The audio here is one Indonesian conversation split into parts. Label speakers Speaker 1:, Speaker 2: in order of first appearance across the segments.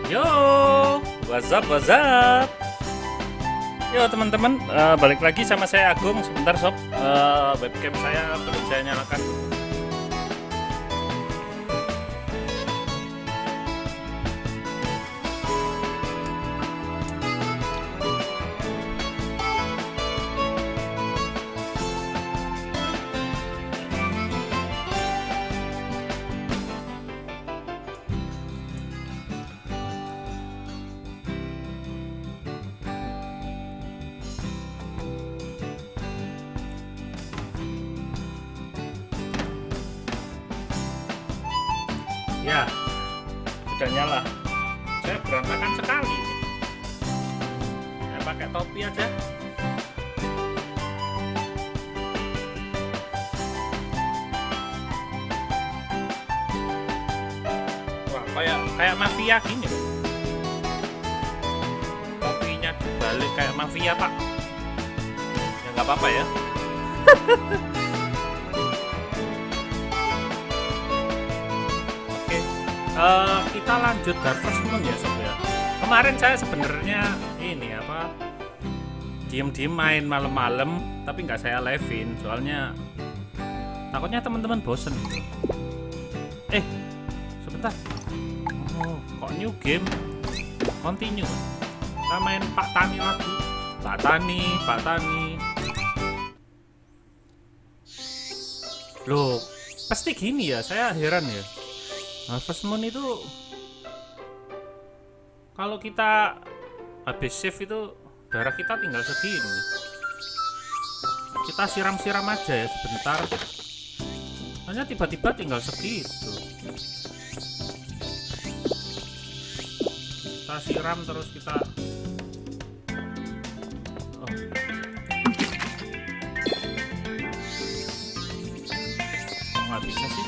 Speaker 1: Yo, what's up, what's up? Yo teman-teman, balik lagi sama saya Agung. Sebentar sob, webcam saya belum saya nyalakan. Ya, udah nyala. Saya berantakan sekali. Saya pakai topi aja. Wah, kayak mafia gini. Topinya dibalik kayak mafia, Pak. Ya nggak apa-apa ya. Kita lanjut Harvest Moon ya sob ya. Kemarin saya sebenarnya ini apa, diem-diem main malam-malam, tapi nggak saya live-in soalnya takutnya teman-teman bosen. Sebentar. Oh, kok new game? Continue. Kita main Pak Tani lagi. Pak Tani. Loh, pasti gini ya. Saya heran ya. Harvest Moon itu kalau kita habis save itu darah kita tinggal segini. Kita siram-siram aja ya sebentar. Hanya tiba-tiba tinggal segitu. Kita siram terus kita. Oh. Kok nggak bisa sih?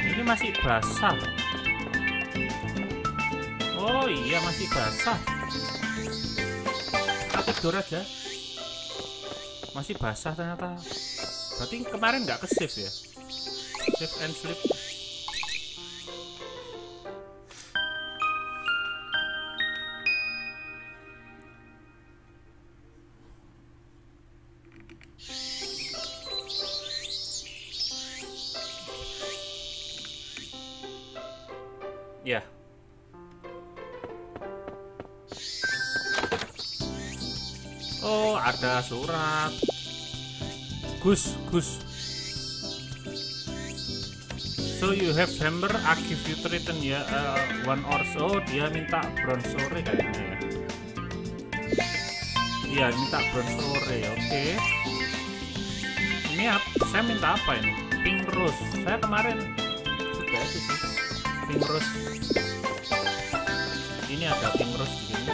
Speaker 1: Ini masih basah. Oh iya masih basah. Kita tidur aja. Masih basah ternyata. Berarti kemarin nggak ke save ya. Save and sleep. Ya. Oh, ada surat. Gus. So you have hammer, I give you return ya, one or so. Dia minta bronze sore kayaknya ya. Iya, minta bronze sore. Oke. Ini saya minta apa ini? Pink rose. Saya kemarin sudah itu sih. Pink rose. Ini ada pink rose di sini.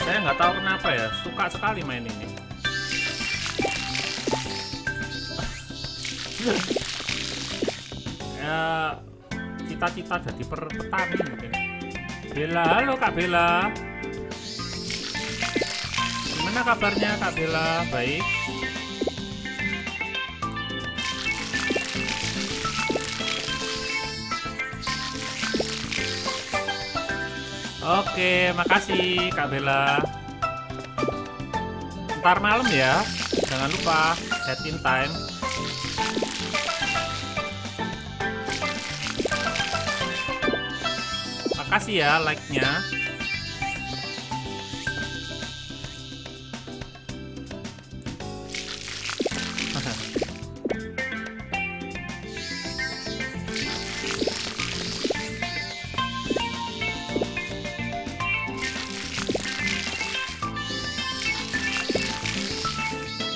Speaker 1: Saya nggak tahu kenapa ya, suka sekali main ini. Ya, cita-cita jadi petani mungkin. Bella, halo Kak Bella. Gimana kabarnya Kak Bella? Baik. Oke, makasih Kak Bella. Ntar malam ya, jangan lupa set in time. Makasih ya like-nya.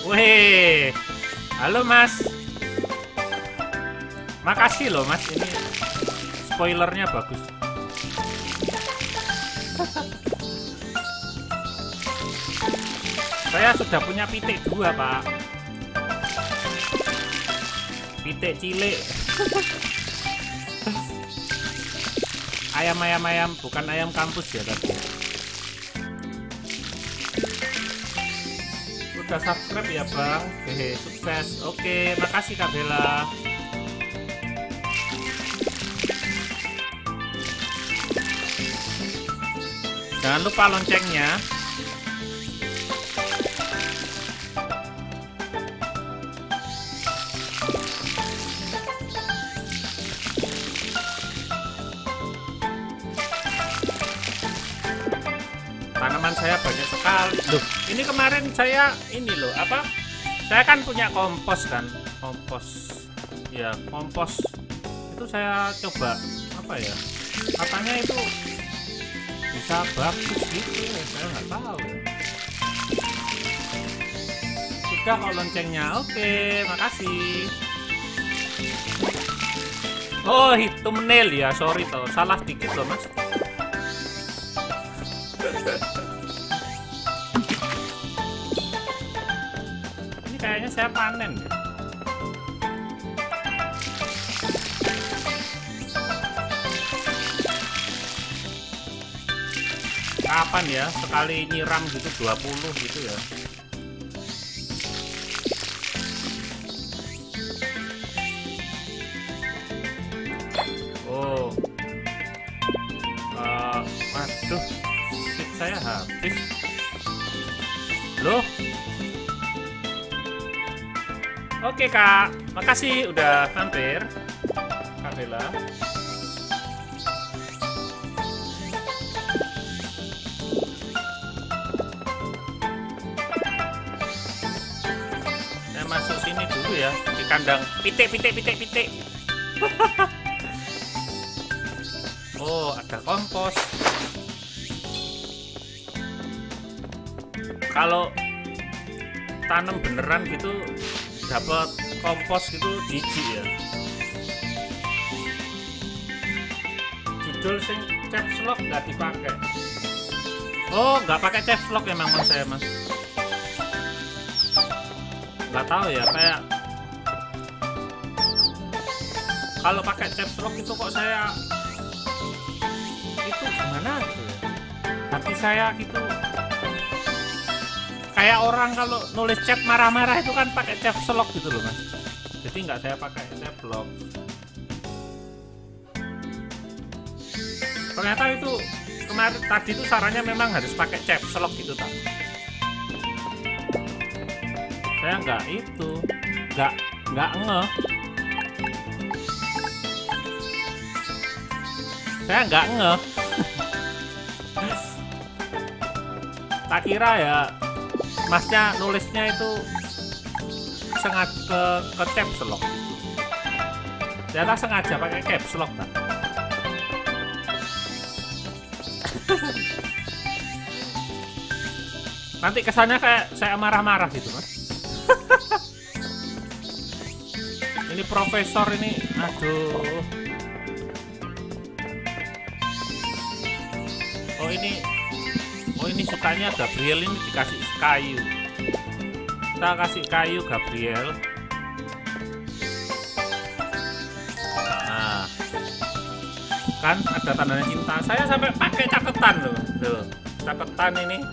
Speaker 1: Weh, halo Mas. Makasih loh Mas, ini spoilernya bagus. Saya sudah punya pitik 2 Pak. Pitik cilik. Ayam bukan ayam kampus ya tapi. udah subscribe ya bang. Hehe, sukses. Oke, makasih Kak Bella. Jangan lupa loncengnya. Tanaman saya banyak sekali. Loh, ini kemarin saya ini loh, apa? Saya kan punya kompos kan, kompos. Ya, kompos. Itu saya coba apa ya? Katanya itu bisa bagus gitu ya, saya nggak tahu. Sudah kok loncengnya. Oke, makasih. Oh, itu menel ya, sorry toh, salah dikit loh mas. Ini kayaknya saya panen ya. Kapan ya sekali nyiram gitu 20 gitu ya. Oh, waduh, seat saya habis loh. Oke kak, makasih udah mampir Kak Bella. Masuk sini dulu ya di kandang pitik. Oh, ada kompos. Kalau tanam beneran gitu dapat kompos gitu jijik ya. Judul sing caps lock nggak dipakai. Oh, nggak pakai caps lock ya memang saya mas. Nggak tahu ya, kayak kalau pakai caps lock itu kok saya itu gimana gitu ya, hati saya gitu kayak orang kalau nulis chat marah-marah itu kan pakai caps lock gitu loh mas. Jadi nggak saya pakai caps lock. Ternyata itu kemarin tadi itu sarannya memang harus pakai caps lock gitu tak. Saya nggak ngeh. Saya nggak ngeh. Tak kira ya masnya nulisnya itu sengaja ke caps lock. Ternyata sengaja pakai caps lock tak. Nanti kesannya kayak saya marah-marah gitu mas. Ini profesor ini, aduh. Oh ini sukanya Gabriel, ini dikasih kayu. Kita kasih kayu Gabriel. Nah, kan ada tandanya cinta. Saya sampai pakai catatan loh, catatan ini.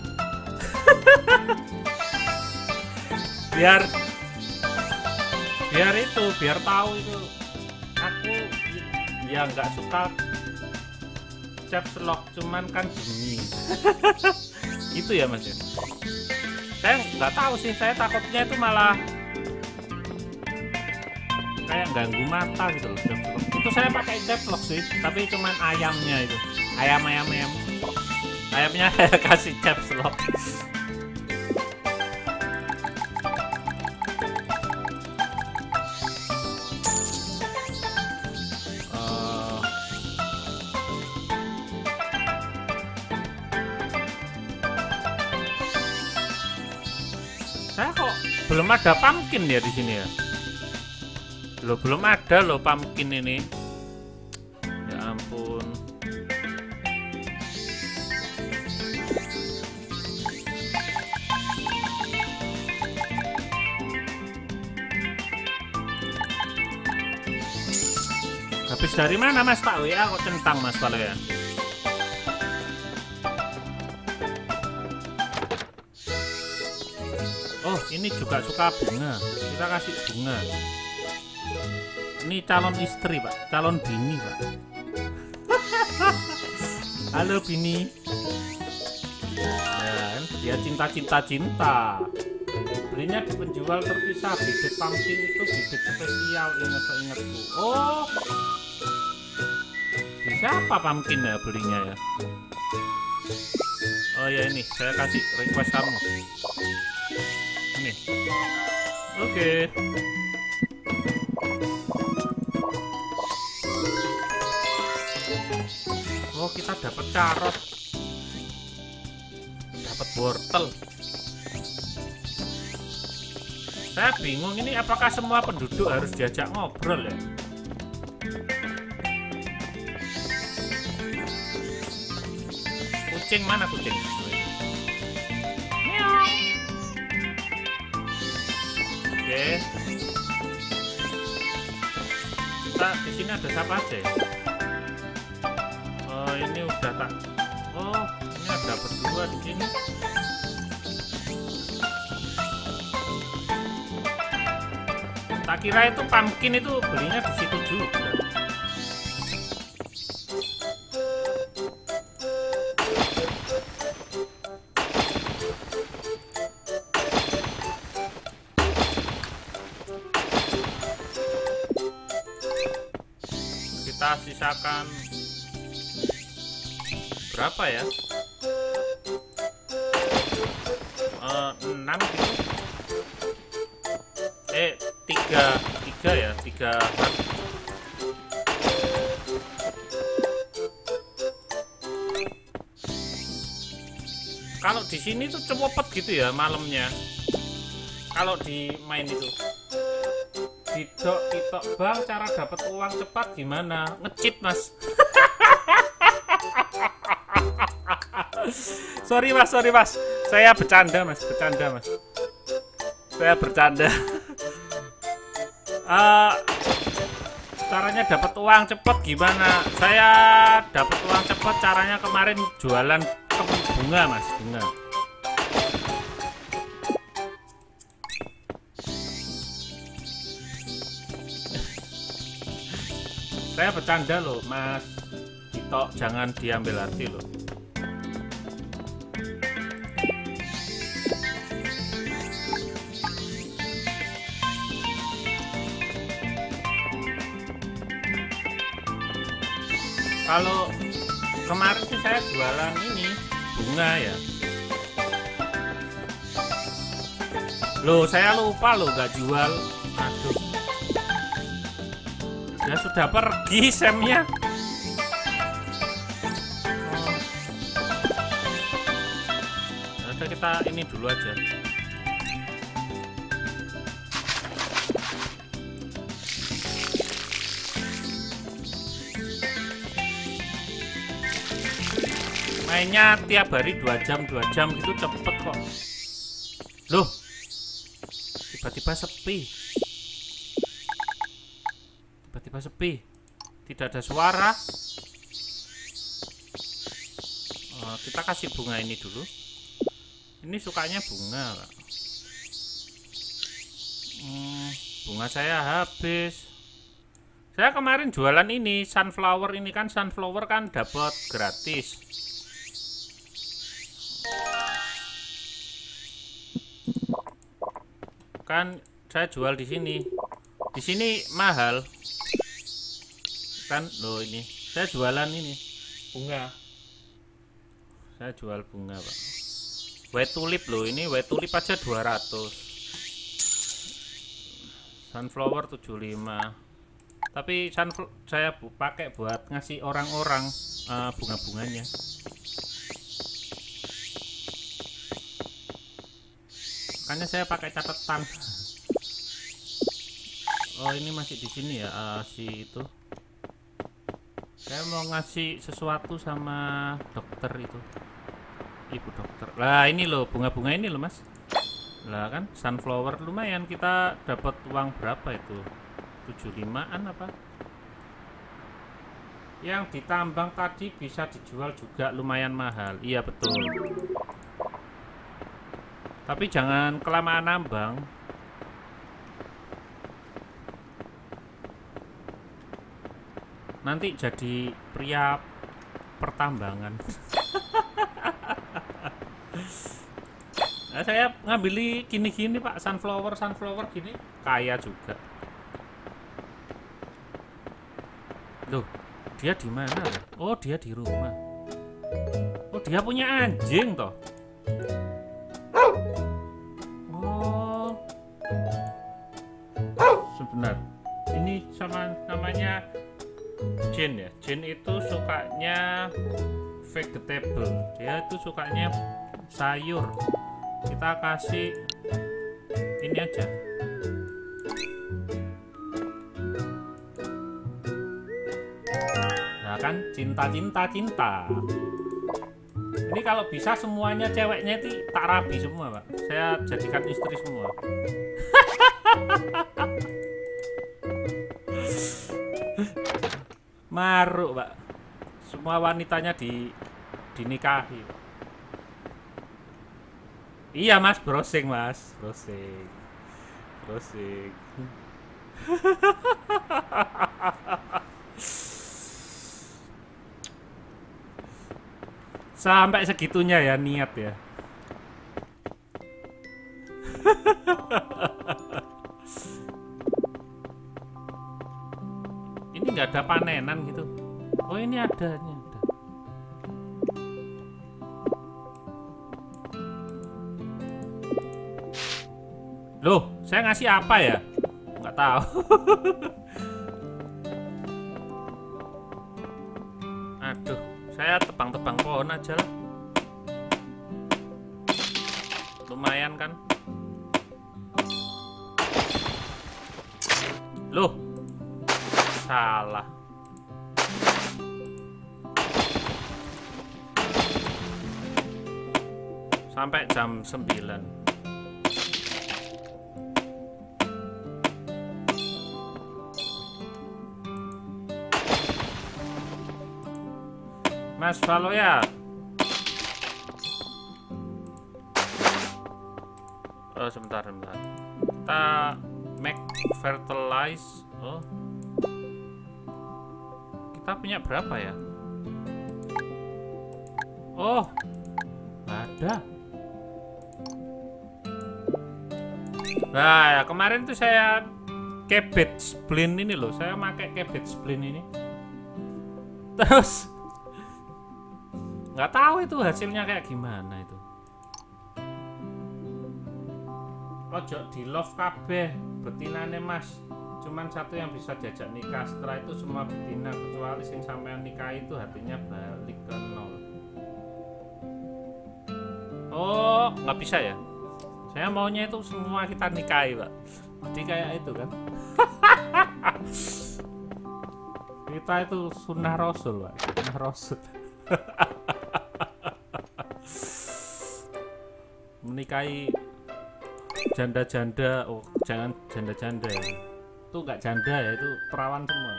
Speaker 1: biar tahu itu aku ya nggak suka caps lock, cuman kan bunyi. Itu ya mas ya. Saya nggak tahu sih, saya takutnya itu malah kayak ganggu mata gitu loh caps lock. Itu saya pakai caps lock sih, tapi cuman ayamnya itu ayamnya saya kasih caps lock. Saya kok belum ada pumpkin ya di sini ya. Loh, belum ada loh pumpkin ini. Ya ampun. Habis dari mana mas? Tak WA kok centang mas kalau ya. Oh Ini juga suka bunga, kita kasih bunga. Ini calon istri pak, calon bini pak. Halo bini. Ya, dia cinta. Belinya di penjual terpisah. Bibit pumpkin itu bibit spesial, ingetku. Oh, di siapa pumpkin ya belinya ya? Oh ya ini, saya kasih request kamu. Ini. Oke. Oh kita dapat carrot, dapat wortel. Saya bingung ini apakah semua penduduk harus diajak ngobrol ya? Kucing mana kucing? Meow. Oke. Kita di sini ada siapa aja ya? Oh ini udah tak. Oh ini ada berdua di sini. Tak kira itu pumpkin itu belinya di situ juga. Kita sisakan berapa ya? 6 gitu. 3 ya, 3 hard. Kalau di sini tuh cepet gitu ya malamnya. Kalau di main itu Didok bang, cara dapat uang cepat gimana? Nge-cheat mas. sorry mas, saya bercanda mas. Saya bercanda. Caranya dapat uang cepet gimana? Saya dapat uang cepet caranya kemarin jualan bunga mas, bunga. Saya bercanda loh mas Dito, jangan diambil hati loh. Kalau kemarin sih saya jualan ini bunga ya. Loh saya lupa loh nggak jual. Aduh. Ya sudah pergi Samnya. Udah kita ini dulu aja. Mainnya tiap hari 2 jam gitu cepet kok. Loh tiba-tiba sepi, tidak ada suara. Kita kasih bunga ini dulu. Ini sukanya bunga Kak. Bunga saya habis. Saya kemarin jualan ini sunflower, ini kan sunflower kan dapat gratis. Kan saya jual di sini. Di sini mahal. Kan loh ini. Saya jualan ini bunga. Saya jual bunga, Pak. White tulip loh, ini white tulip aja 200. Sunflower 75. Tapi saya pakai buat ngasih orang-orang bunga-bunganya. Makanya saya pakai catatan. Oh ini masih di sini ya si itu. Saya mau ngasih sesuatu sama dokter itu, ibu dokter. Lah ini loh bunga-bunga ini loh mas. Lah kan sunflower lumayan, kita dapat uang berapa itu? 75-an apa? Yang ditambang tadi bisa dijual juga lumayan mahal. Iya betul. Tapi jangan kelamaan nambang. Nanti jadi pria pertambangan. Nah, saya ngambil gini-gini Pak, sunflower gini kaya juga. Loh, dia di mana? Oh, dia di rumah. Oh, dia punya anjing toh. Oh, sebentar. Ini sama namanya Jin ya. Jin itu sukanya vegetable. Dia itu sukanya sayur. Kita kasih ini aja. Nah kan, cinta. Ini kalau bisa semuanya ceweknya itu tak rabi semua Pak. Saya jadikan istri semua. Maruk Pak. Semua wanitanya dinikahi Pak. Iya Mas, browsing Mas, browsing. Sampai segitunya ya niat ya. Ini nggak ada panenan gitu. Oh ini ada, ini ada. Loh, saya ngasih apa ya? Nggak tahu. Aduh, saya tebang-tebang pohon aja lah. Lumayan kan? Loh, salah. Sampai jam 9. Mas follow ya. Oh sebentar. Kita make fertilize. Oh, kita punya berapa ya? Oh, nggak ada. Nah ya, kemarin tuh saya cabbage blend ini loh. Saya pakai cabbage blend ini. Terus nggak tahu itu hasilnya kayak gimana itu. Ojo di love kabeh betinane Mas. Cuman satu yang bisa diajak nikah. Setelah itu semua betina kecuali sing sampean nikah itu hatinya balik ke nol. Oh, nggak bisa ya? Saya maunya itu semua kita nikahi Pak. Jadi kayak itu kan. Kita itu sunnah Rasul Pak. Sunnah Rasul. Menikahi janda-janda. Oh jangan janda-janda ya. Itu nggak janda ya, itu perawan semua.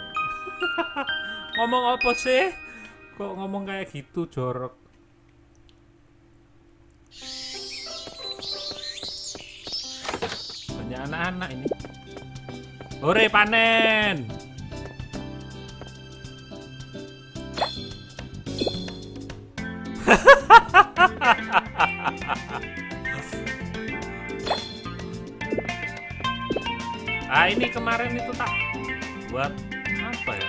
Speaker 1: Ngomong apa sih? Kok ngomong kayak gitu jorok. Banyak anak-anak ini. Hore panen. Ah ini kemarin itu tak buat apa ya?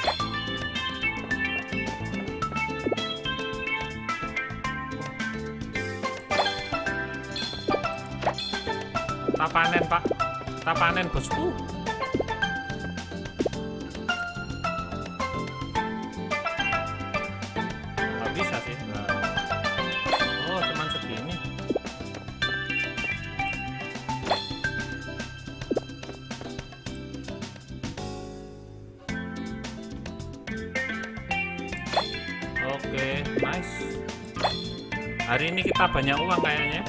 Speaker 1: Tak panen Pak, tak panen bosku. Nggak bisa sih. Oh cuman segini. Oke, nice. Hari ini kita banyak uang kayaknya.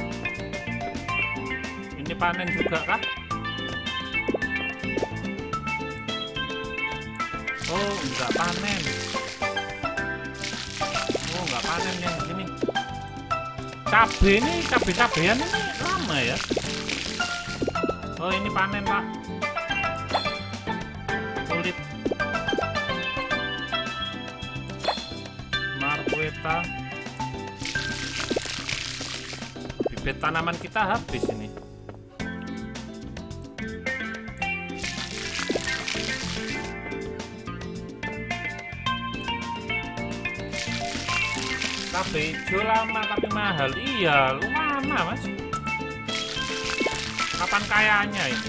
Speaker 1: Ini panen juga kah? Oh, enggak panen. Oh, enggak panen yang ini. Cabe ini, cabe-cabean ini lama lama ya. Oh ini panen pak, kulit marqueta. Bibit tanaman kita habis ini. Cabai hijau lama tapi mahal. Iya, lu lama mas. Kapan kayanya ini?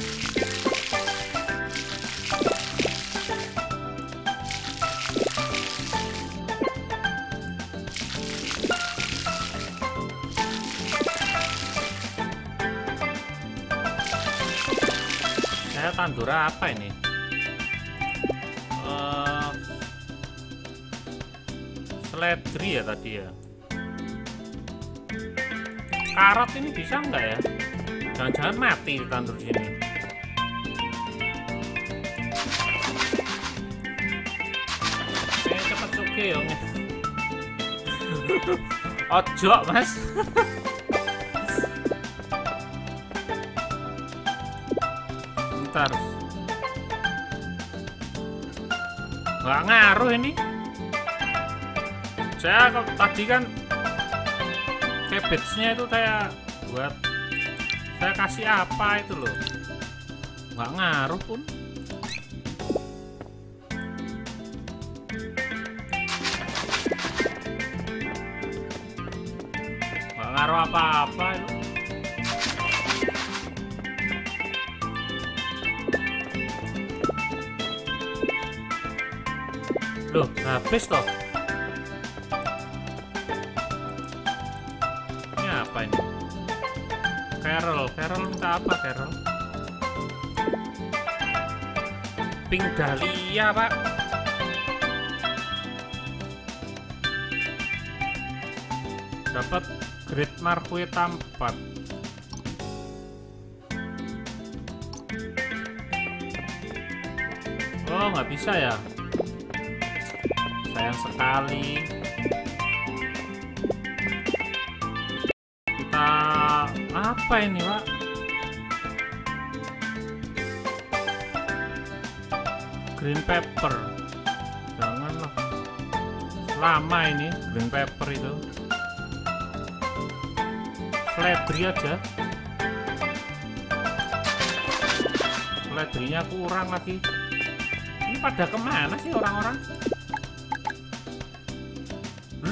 Speaker 1: Saya tandur apa ini? Seledri ya tadi ya. Karot ini bisa nggak ya? Jangan-jangan mati ditandur sini. Cepet suke ya. Ojo mas. Bentar. Nggak ngaruh ini. Saya tadi kan cabbage-nya itu saya buat, saya kasih apa itu loh, nggak ngaruh pun. Nggak ngaruh apa-apa itu. Loh habis toh. Apa ini? Carol minta apa Carol? Pink dahlia pak. Dapat Great Marqueta 4. Oh nggak bisa ya, sayang sekali. Apa ini pak? Green pepper. Janganlah. Lama ini green pepper itu. Seledri aja. Seledrinya kurang lagi. Ini pada kemana sih orang-orang?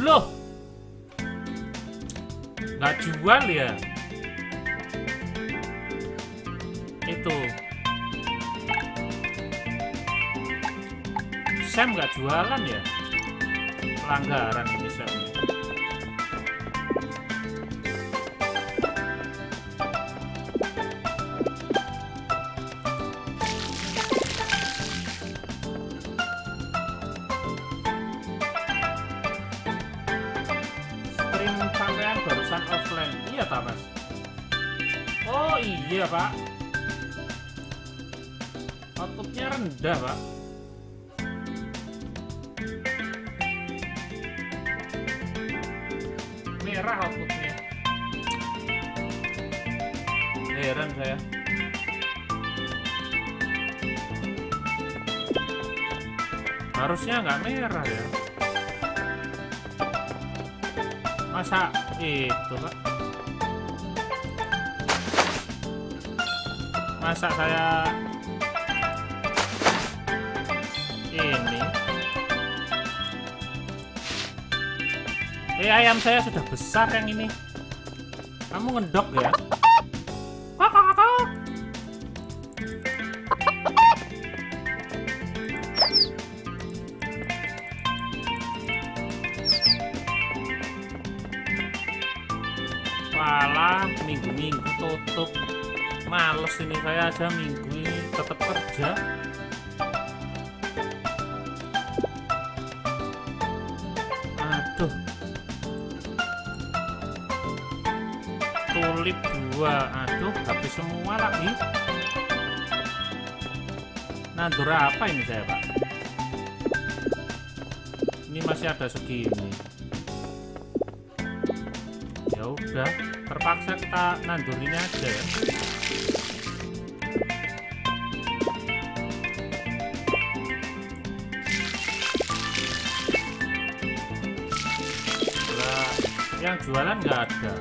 Speaker 1: Loh, nggak jual ya? Itu Sam nggak jualan ya? Pelanggaran ini Sam. Stream sampean barusan offline. Iya tak mas? Oh iya pak, outputnya rendah pak. Merah outputnya. Heran saya. Harusnya nggak merah ya. Masa itu pak? Masa saya ini? Ayam saya sudah besar yang ini. Kamu ngedok ya? Walah, minggu-minggu tutup. Males ini saya aja minggu ini tetap kerja. Aduh. Tulip 2. Aduh, habis semua lagi. Nandur apa ini saya, Pak? Ini masih ada segini. Ya Ya udah, terpaksa kita nandurin aja ya. Lah, yang jualan nggak ada.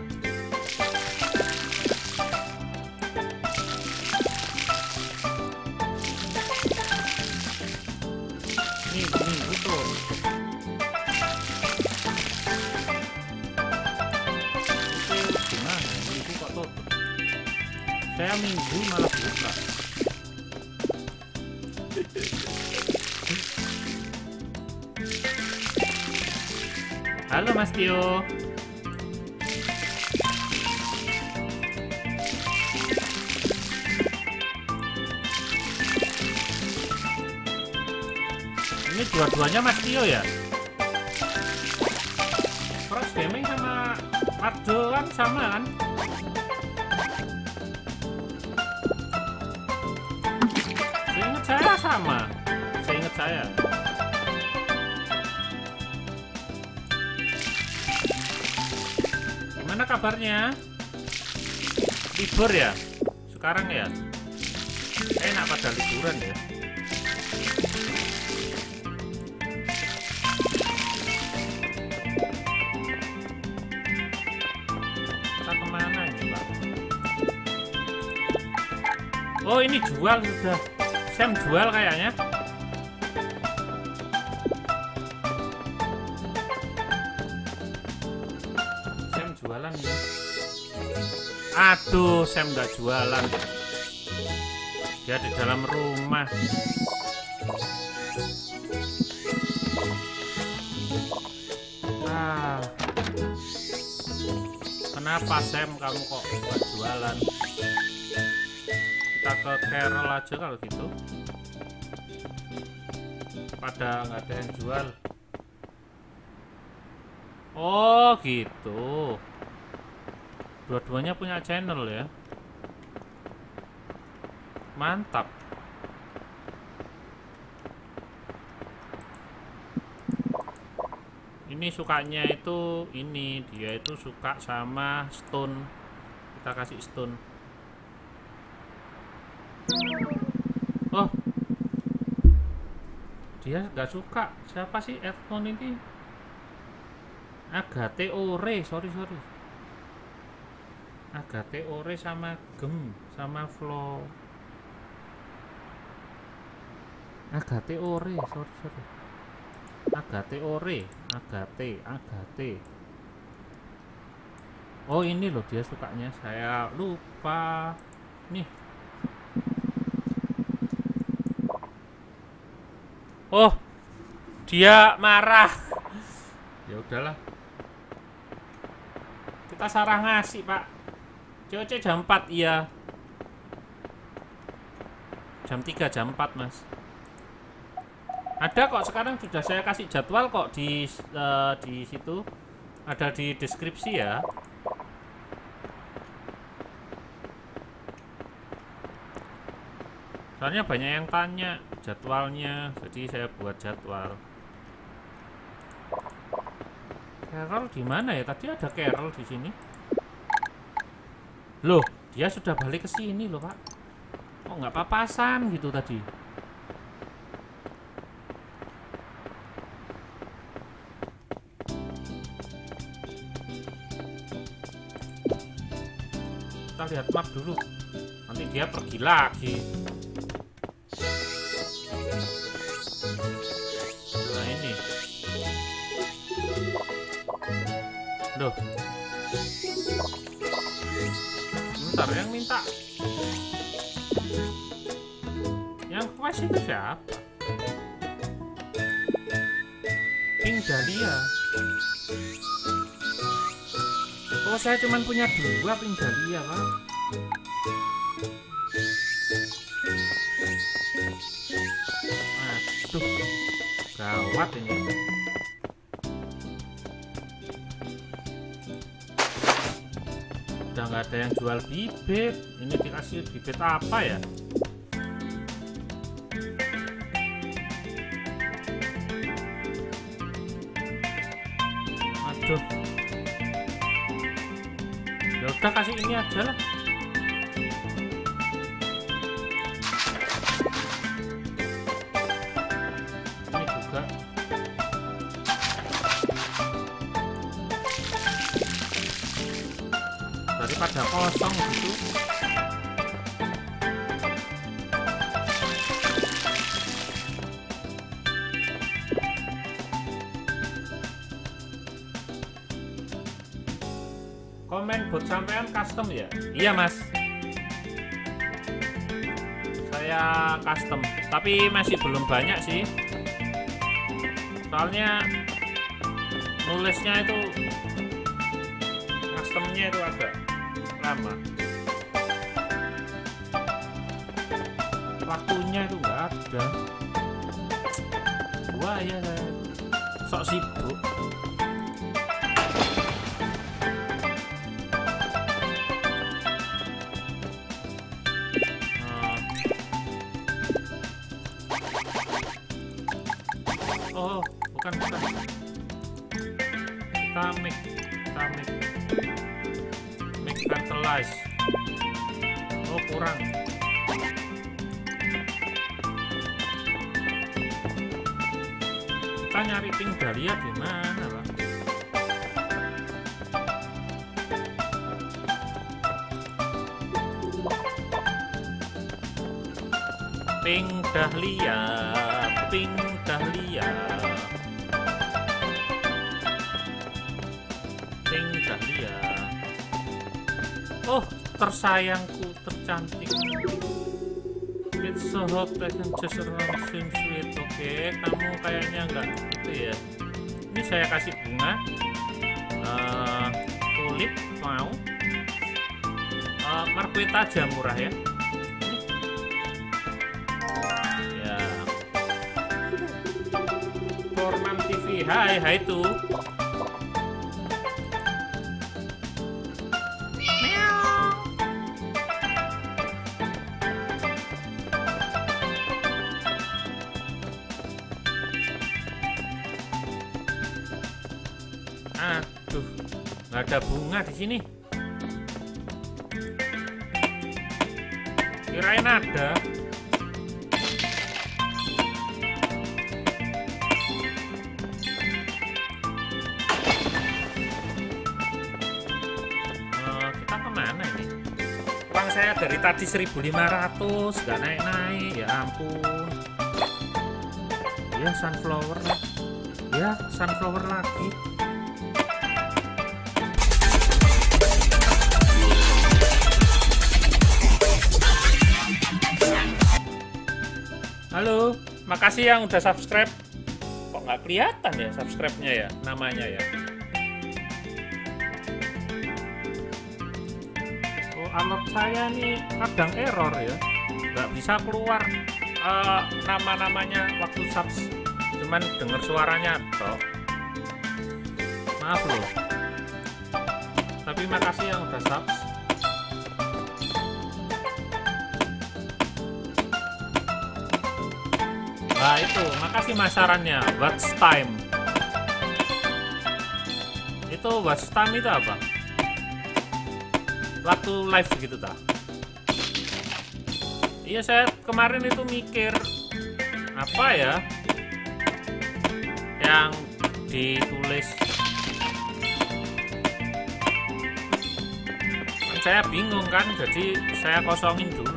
Speaker 1: Ini betul. Saya minggu malah buka. Halo Mas Tio. Ini dua-duanya Mas Tio ya? Cross Gaming sama Ardo kan sama kan? Saya sama, saya ingat saya. Gimana kabarnya? Libur ya? Sekarang ya? Enak pada liburan ya? Kita kemana ini Pak? Oh ini jual sudah. Sam jual kayaknya. Sam jualan ya. Aduh, Sam nggak jualan. Dia di dalam rumah. Ah. Kenapa Sam kamu kok nggak jualan? Kita ke Carol aja kalau gitu. Pada nggak ada yang jual. Oh gitu. Dua-duanya punya channel ya. Mantap. Ini sukanya itu ini, dia itu suka sama stone. Kita kasih stone. Oh, dia nggak suka. Siapa sih Edmond ini? Agate Ore, sorry. Agate Ore sama Gem sama Flo. Agate Ore, sorry. Agate Ore, Agate. Oh ini loh dia sukanya. Saya lupa. Nih. Oh, dia marah. Ya udahlah. Kita sarah ngasih, Pak. COC jam 4, iya. Jam 3, jam 4, Mas. Ada kok sekarang sudah saya kasih jadwal kok di situ. Ada di deskripsi ya. Soalnya banyak yang tanya jadwalnya, jadi saya buat jadwal. Carol di mana ya? Tadi ada Carol di sini. Loh, dia sudah balik ke sini loh, Pak. Oh, nggak papasan gitu tadi. Kita lihat map dulu. Nanti dia pergi lagi. Nah ini. Loh. Bentar, yang minta. Yang quest itu siapa? Pink Dahlia. Oh, saya cuma punya 2 Pink Dahlia, Pak. Aduh, gawat ini. Udah nggak ada yang jual bibit. Ini dikasih bibit apa ya? Aduh. Ya udah kasih ini aja lah. Ini juga. Daripada kosong gitu. Komen bot sampean custom ya? Iya mas, saya custom, tapi masih belum banyak sih. Soalnya nulisnya itu customnya itu agak lama, waktunya itu nggak ada. Wah ya, sok sibuk. Oh, bukan. Kita make fertilize. Oh, kurang. Kita nyari pink dahlia di mana, Pak? Pink dahlia, pink dahlia, pink dahlia. Oh, tersayangku, tercantik. It's so hot, I can just run swim. Oke, kamu kayaknya enggak gitu ya. Ini saya kasih bunga, tulip mau, marqueta aja murah ya. Hai tuh. Aduh, nggak ada bunga di sini. Kirain ada. Saya dari tadi 1.500 nggak naik-naik, ya ampun. Ya sunflower lagi. Halo, makasih yang udah subscribe. Kok nggak kelihatan ya subscribe-nya ya, namanya ya. Alert saya nih kadang error ya, nggak bisa keluar nama-namanya waktu subs, cuman denger suaranya toh. Maaf loh, tapi makasih yang udah subs. Nah itu, makasih mas sarannya. What's time? Itu what's time itu apa? Waktu live gitu tak? Iya, saya kemarin itu mikir apa ya yang ditulis, saya bingung kan, jadi saya kosongin dulu.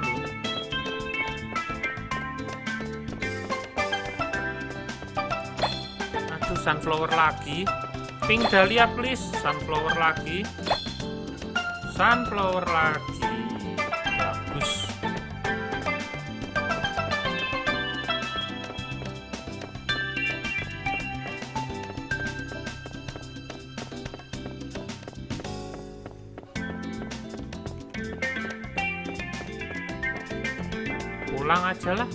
Speaker 1: Aduh, sunflower lagi, pink dahlia please, sunflower lagi. Sunflower lagi, bagus. Pulang aja lah.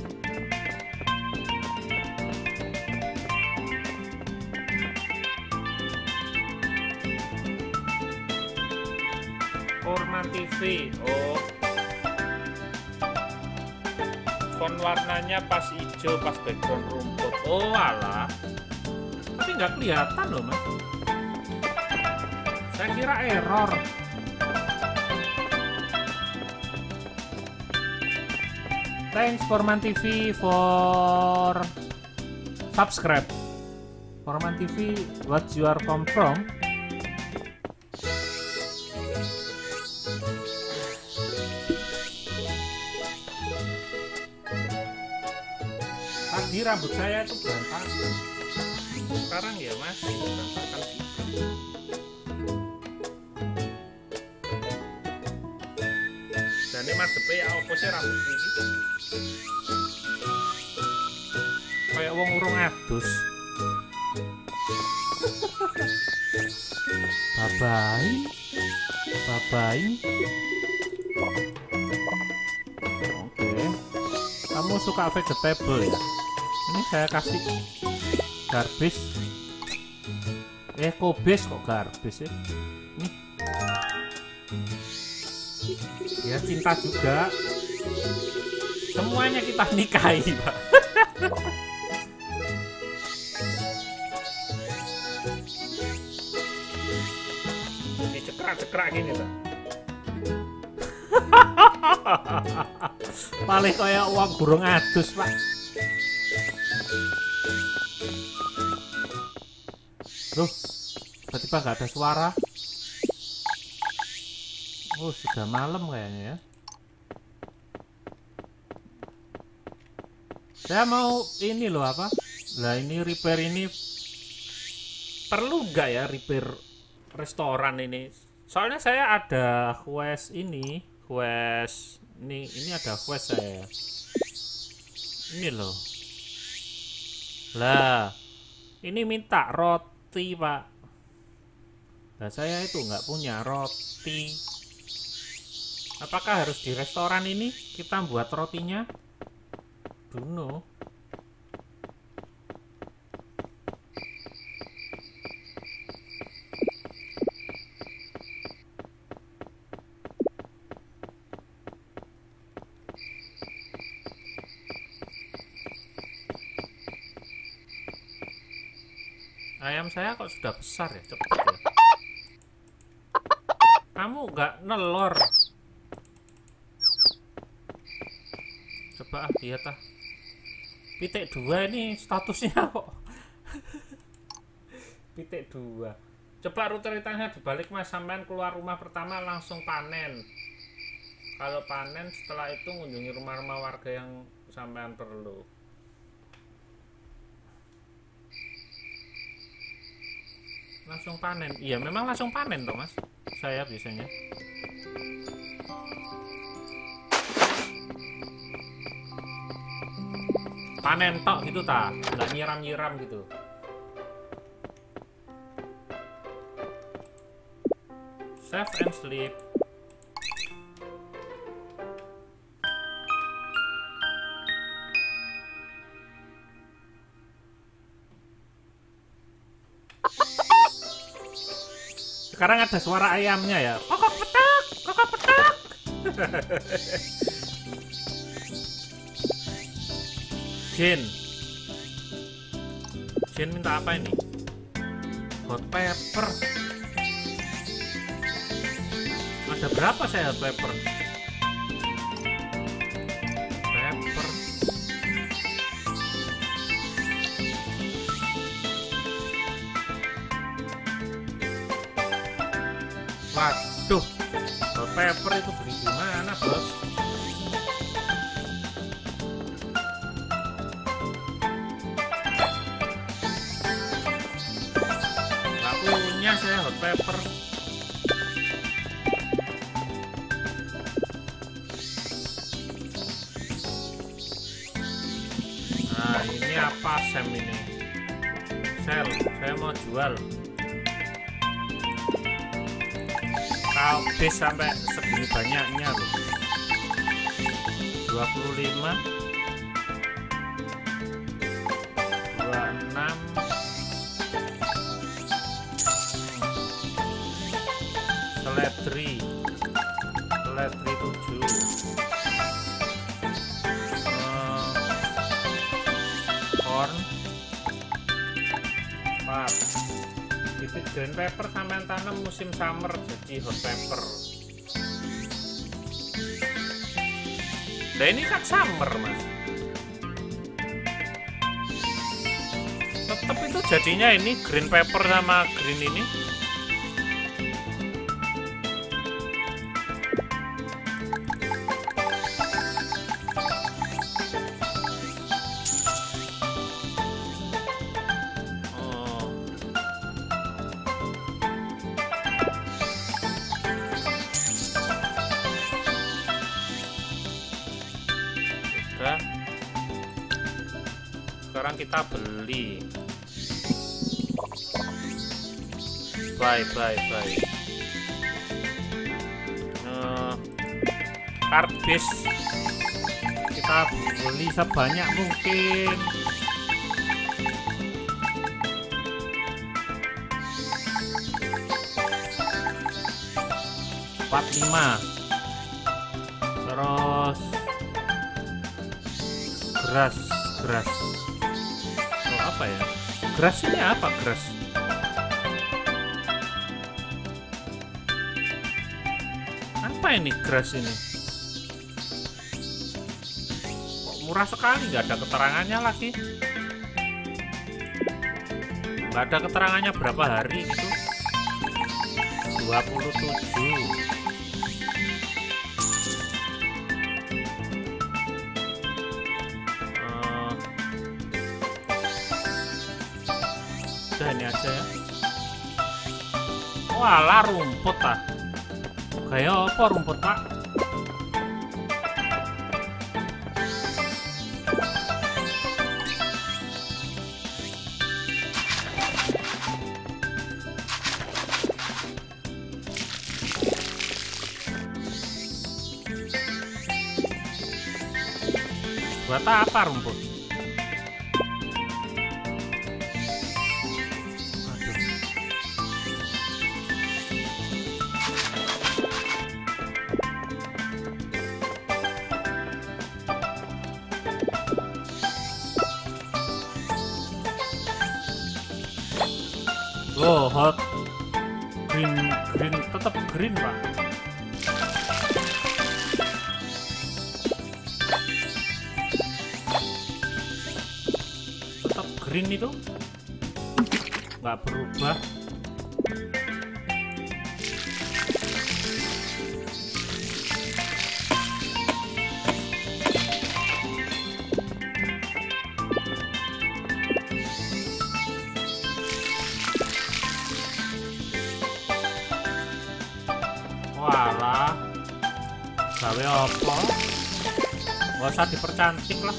Speaker 1: Forma TV, oh font warnanya pas hijau, pas background rumput. Oh alah, tapi nggak kelihatan loh mas, saya kira error. Thanks Forman TV for subscribe. Forman TV, what you are come from? Tadi rambut saya itu berantakan. Sekarang ya masih berantakan juga. Dan ini madepnya ya opposnya rambut ini. Kayak wong urung adus. Bye-bye. Bye-bye. Oke. Kamu suka vegetable ya? Ini saya kasih garbis. Kobis kok garbis ya? Nih. Ya cinta juga. Semuanya kita nikahi, Pak. Ini cekrak-cekrak gini, Pak. Paling kayak uang burung adus, Pak. Loh, tiba-tiba nggak ada suara. Oh, sudah malam kayaknya ya. Saya mau ini loh apa? Lah ini repair ini perlu nggak ya repair restoran ini? Soalnya saya ada quest ini ada quest saya. Ini loh. Lah, ini minta roti, Pak. Nah, saya itu nggak punya roti. Apakah harus di restoran ini kita buat rotinya? Duno. Ayam saya kok sudah besar ya, cepet ya. Kamu nggak nelor. Coba lihat ah. Pitik 2 ini statusnya kok. Pitik 2. Coba rutinitasnya dibalik, Mas. Sampean keluar rumah pertama langsung panen. Kalau panen setelah itu mengunjungi rumah-rumah warga yang sampean perlu. Langsung panen. Iya, memang langsung panen toh, Mas. Saya biasanya. Panen tok gitu ta, nggak nyiram-nyiram gitu. Save and sleep. Sekarang ada suara ayamnya ya. Kokok petak, kokok petak. Jin minta apa ini? Hot pepper. Ada berapa saya hot pepper? Pepper. Waduh, hot pepper itu beli di mana, Bos? Saya hot pepper. Nah, ini apa Sam ini? Sel, saya mau jual. Habis sampai segini banyaknya loh. 25 26 Seledri 7 corn 4. Itu green pepper sampean tanam musim summer jadi hot pepper. Nah ini kan summer mas, tetap itu jadinya ini green pepper sama green ini. Sekarang kita beli. Bye. Card base kita beli sebanyak mungkin. Empat 5. Terus grass. Oh, apa ya? Grass ini apa grass? Apa ini grass ini? Kok murah sekali, nggak ada keterangannya lagi. Nggak ada keterangannya berapa hari gitu. 27. Ini aja ya. Walah rumput ah. Kayak apa rumput pak? Buat apa rumput? Oh, hot green tetap green pak. Tetap green itu nggak berubah. Walah, gawe apa? Gak usah dipercantik lah.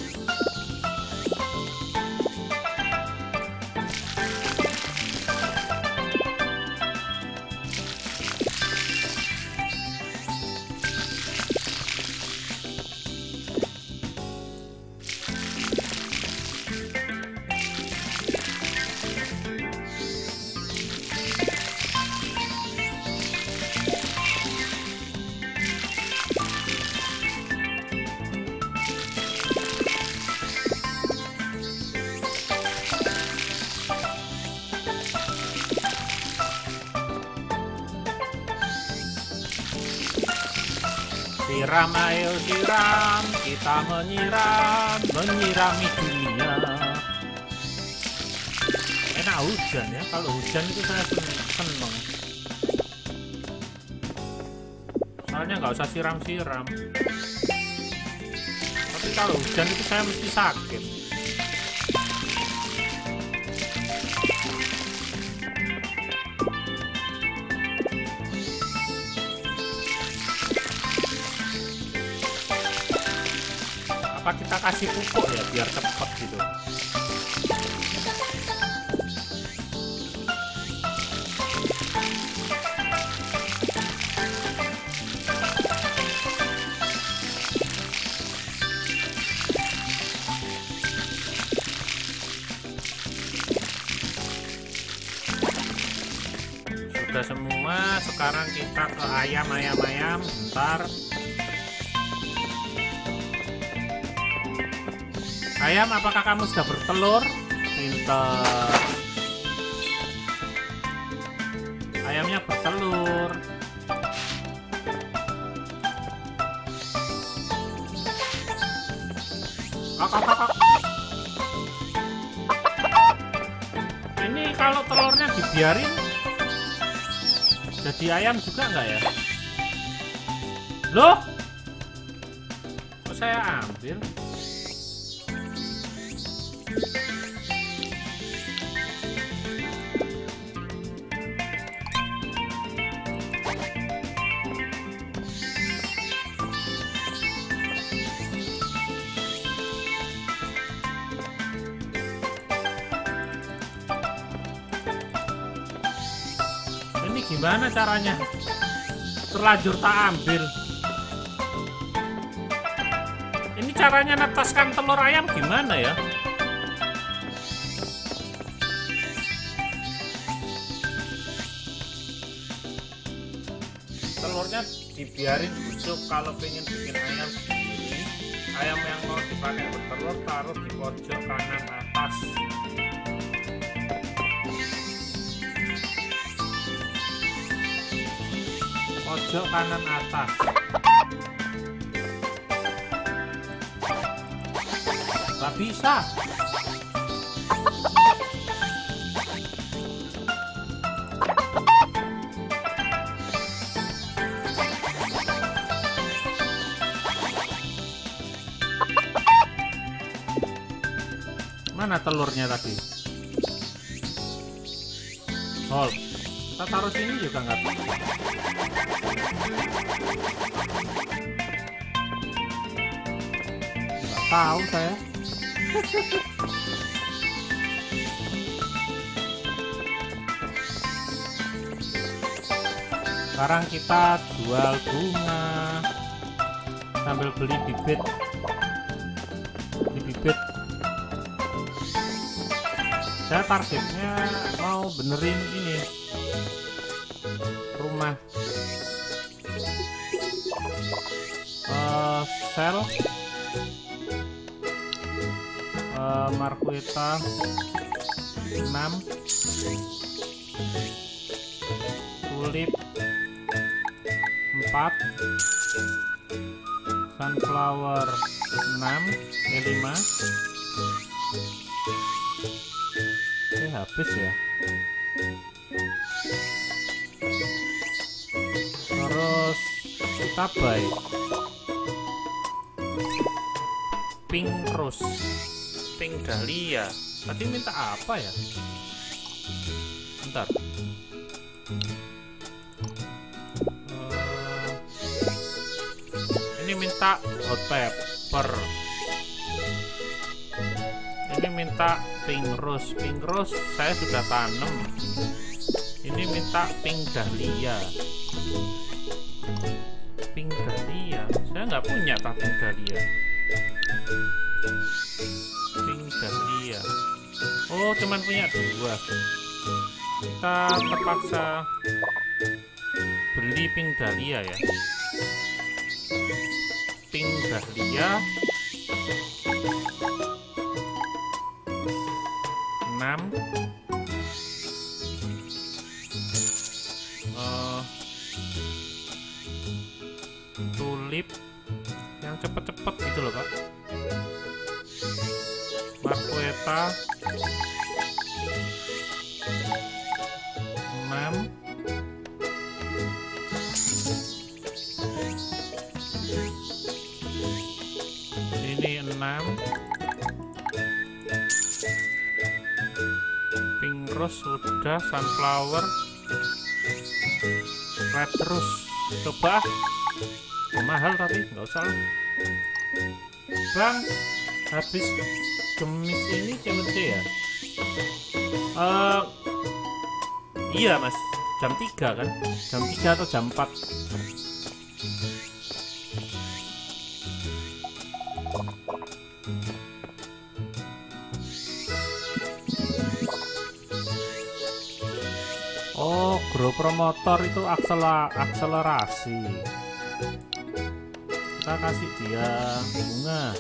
Speaker 1: Siram ayo siram, kita menyirami dunia. Enak hujan ya, kalau hujan itu saya seneng. Soalnya nggak usah siram-siram. Tapi kalau hujan itu saya mesti sakit. Apa kita kasih pupuk ya biar cepet gitu. Sudah semua, sekarang kita ke ayam. Bentar. Ayam, apakah kamu sudah bertelur? Pinter. Ayamnya bertelur. Kakak. Ini kalau telurnya dibiarin jadi ayam juga nggak ya? Loh? Kok saya ambil? Ini gimana caranya? Terlanjur tak ambil. Ini caranya netaskan telur ayam gimana ya? Telurnya dibiarin busuk. Kalau pengen bikin ayam sendiri, ayam yang mau dipakai bertelur taruh di pojok kanan atas. Pojok kanan atas. Gak bisa. Mana telurnya tadi? Hold. Kita taruh sini juga nggak bisa. Nggak tahu saya. Sekarang kita jual bunga sambil beli bibit. Saya targetnya mau benerin ini rumah sel Marqueta 6, tulip 4, sunflower 6, 5. Habis ya. Terus kita buy pink rose, pink dahlia. Tadi minta apa ya? Bentar. Ini minta hot pepper. Ini minta pink rose. Pink rose saya sudah tanam. Ini minta pink dahlia. Pink dahlia saya nggak punya tak pink dahlia. Pink dahlia. Oh, cuman punya 2. Kita terpaksa beli pink dahlia ya. Pink dahlia 6. Tulip yang cepet-cepet gitu loh Kak. Marqueta 6. Ini 6. Pink rose sudah, sunflower, red rose. Coba mahal tapi nggak usah lah. Bang, habis gemis ini COD ya? Iya mas, jam 3 kan? Jam 3 atau jam 4. Oh, grow promotor itu akselerasi. Kita kasih dia bunga.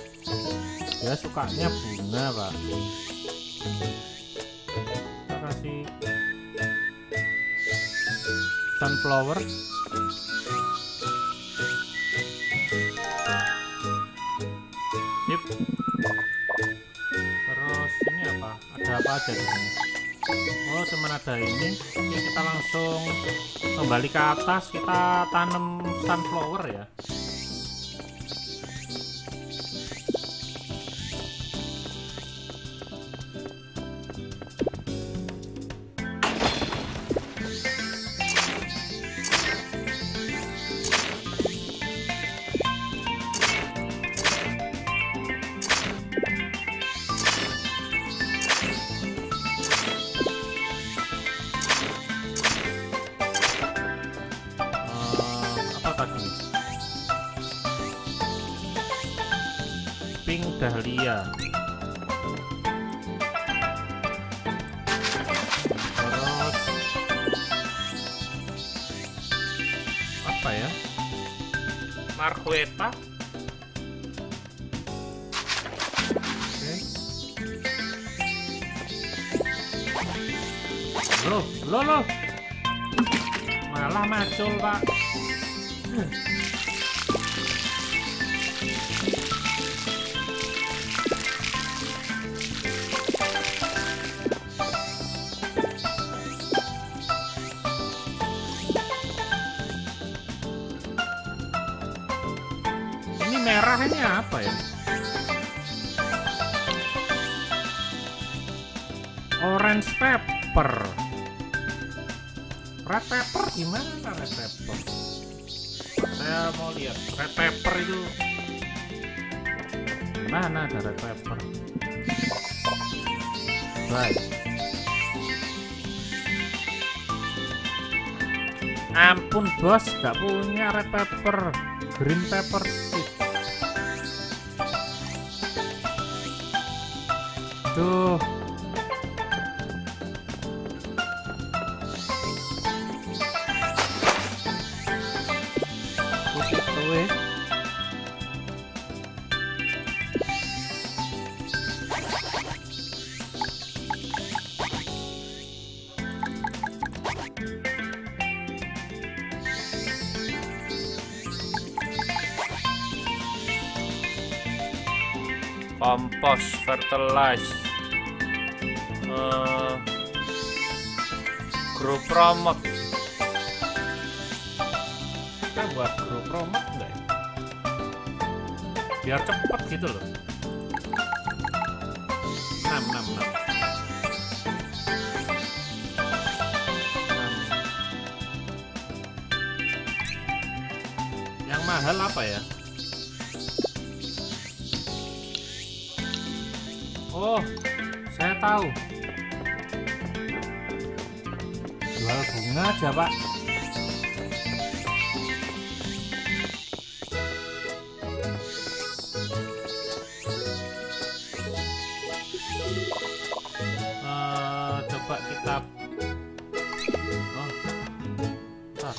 Speaker 1: Dia sukanya bunga, Pak. Kita kasih sunflower. Sip. aja di sini. Oh, cuman ada ini. Oke, kita langsung kembali ke atas, kita tanam sunflower ya. Pink dahlia, terus apa ya, marqueta. Oke. Loh, malah macul pak. Merahnya apa ya? Orange pepper. Red pepper gimana red pepper? Saya mau lihat red pepper itu mana ada red pepper. Baik. Ampun bos, gak punya red pepper, green pepper seed. Tuh. Putih kowe. Kompos, fertilize, grow promote. Kita buat grow promote enggak ya? Biar cepet gitu loh. 6. Yang mahal apa ya? Oh, saya tahu. Jual bunga aja, Pak. Coba kita. Oh, bentar.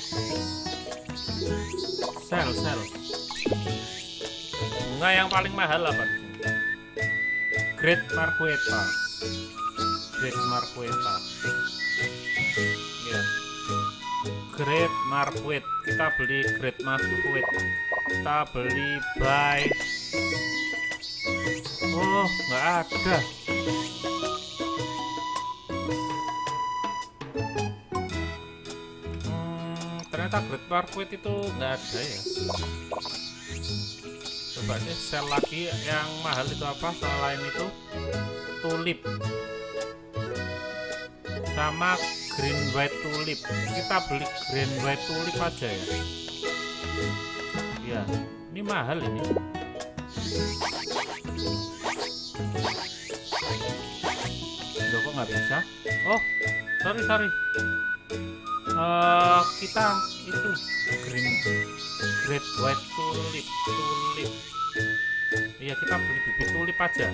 Speaker 1: Sel. Bunga yang paling mahal apa? Great marqueta. Ya. Great marquet. Kita beli great marquet. Kita beli buy. Oh, nggak ada. Ternyata great marquet itu nggak ada ya. Coba sih sel lagi yang mahal itu apa selain itu? Tulip sama green white tulip. Kita beli green white tulip aja ya. Ya, ini mahal ini. Loh, kok nggak bisa? Oh, sorry. Kita itu great white tulip. Iya, kita beli bibit tulip aja.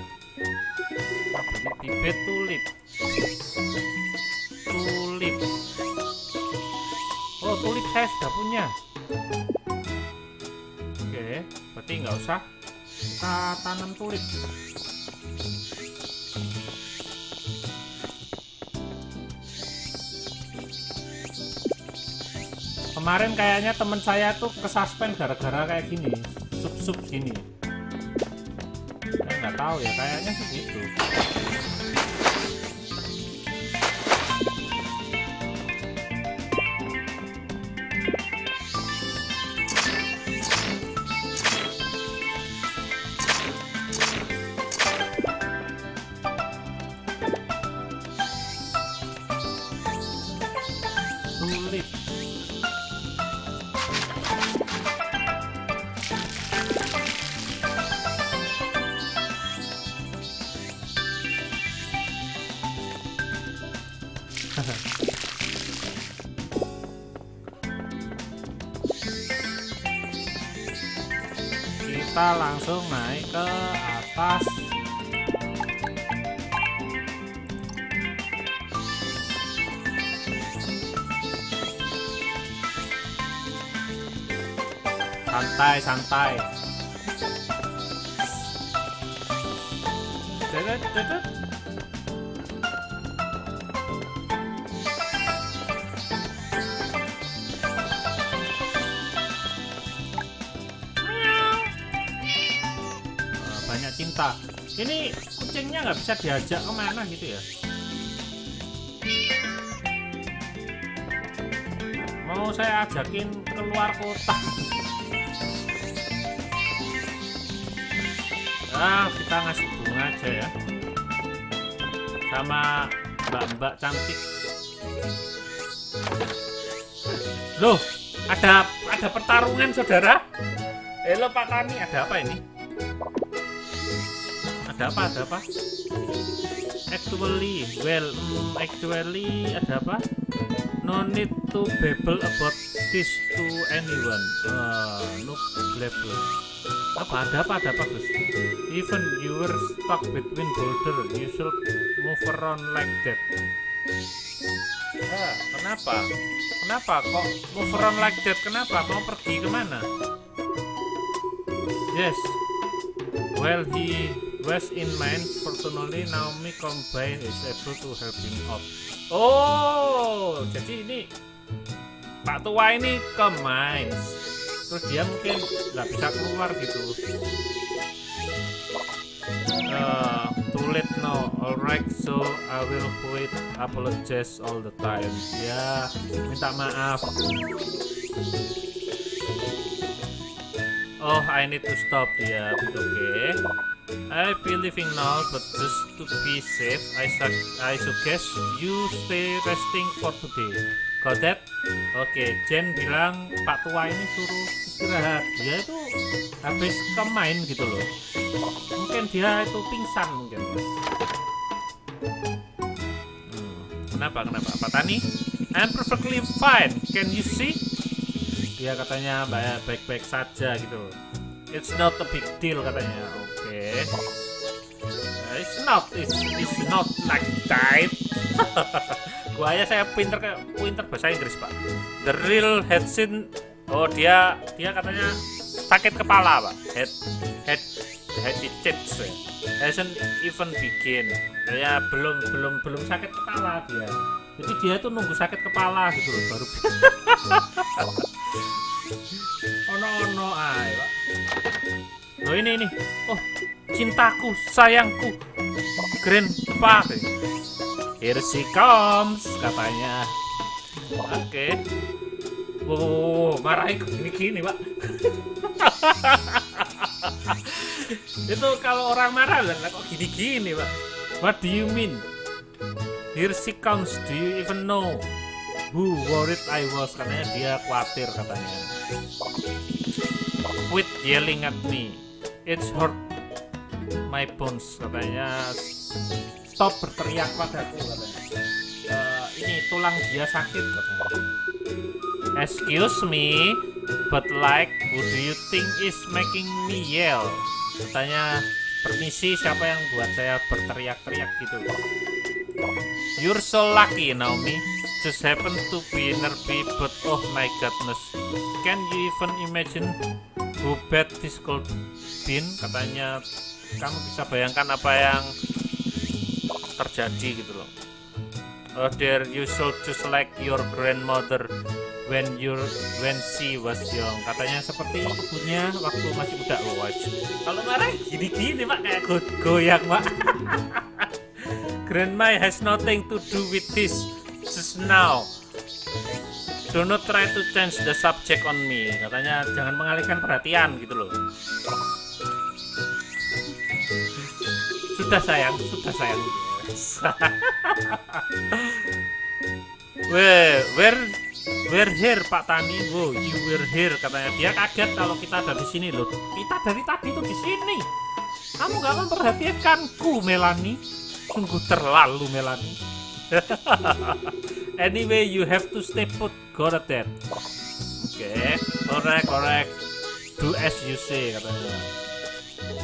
Speaker 1: Bibit tulip. Oh, tulip saya sudah punya. Oke, berarti nggak usah kita tanam tulip. Kemarin kayaknya temen saya tuh kesuspend gara-gara kayak gini, sup gini. Saya nggak tahu ya, kayaknya sih gitu. kita langsung naik ke atas. Santai. Banyak cinta. Ini kucingnya nggak bisa diajak kemana gitu ya? Mau saya ajakin keluar kota. Kita ngasih bunga aja ya, sama mbak-mbak cantik. Loh, ada pertarungan saudara. Halo Pak Tani, ada apa ini? Ada apa? Actually ada apa? No need to babble about this to anyone. No babble. Ada apa Gus? Even you were stuck between boulder, you should move around like that. Kenapa kok move around like that? Kenapa mau pergi kemana? Yes, well he was in mine. Fortunately Naomi combine is able to help him out. Oh, jadi ini Pak tua ini ke mines, terus dia mungkin nggak bisa keluar gitu. Too late now. Alright, so I will wait. Apologize all the time. Ya, minta maaf. Oh, I need to stop. Ya, okay. I be leaving now, but just to be safe, I suggest you stay resting for today. Got that? Oke, Jen bilang Pak tua ini suruh istirahat. Dia itu habis main gitu loh. Mungkin dia itu pingsan mungkin. Kenapa? Pak Tani? I'm perfectly fine. Can you see? Dia katanya baik-baik saja gitu. It's not a big deal katanya. Oke. It's not like that. Buaya saya pinter bahasa Inggris Pak. The real head scene. Oh dia katanya sakit kepala Pak. Head itches. Hasn't even begin. Ya belum sakit kepala dia. Jadi dia tuh nunggu sakit kepala gitu loh baru. Ono ay Pak. Oh ini. Oh cintaku, sayangku, Grandpa. Here she comes katanya. Oke. Oh marahin gini Pak. Itu kalau orang marah lah kok gini Pak. What do you mean? Here she comes. Do you even know who worried I was? Katanya dia khawatir katanya. Quit yelling at me. It's hurt my bones katanya. Stop berteriak padaku katanya. Ini tulang dia sakit katanya. Excuse me, but like who do you think is making me yell? Katanya permisi, siapa yang buat saya berteriak-teriak gitu? You're so lucky Naomi. Just happen to be nearby, but oh my goodness, can you even imagine how bad this could been? Katanya kamu bisa bayangkan apa yang terjadi gitu loh. Oh dear, you should just like your grandmother when she was young. Katanya seperti ibunya waktu masih muda loh. Kalau marah gini Pak, kayak goyang Pak. Grandma has nothing to do with this just now. Do not try to change the subject on me. Katanya jangan mengalihkan perhatian gitu loh. Sudah sayang. We're here Pak Tani. Wow, you were here katanya. Dia kaget kalau kita ada di sini loh. Kita dari tadi tuh di sini. Kamu gak memperhatikanku Melanie. Sungguh terlalu Melanie. Anyway, you have to stay put. Got that. Oke, correct. Do as you say katanya.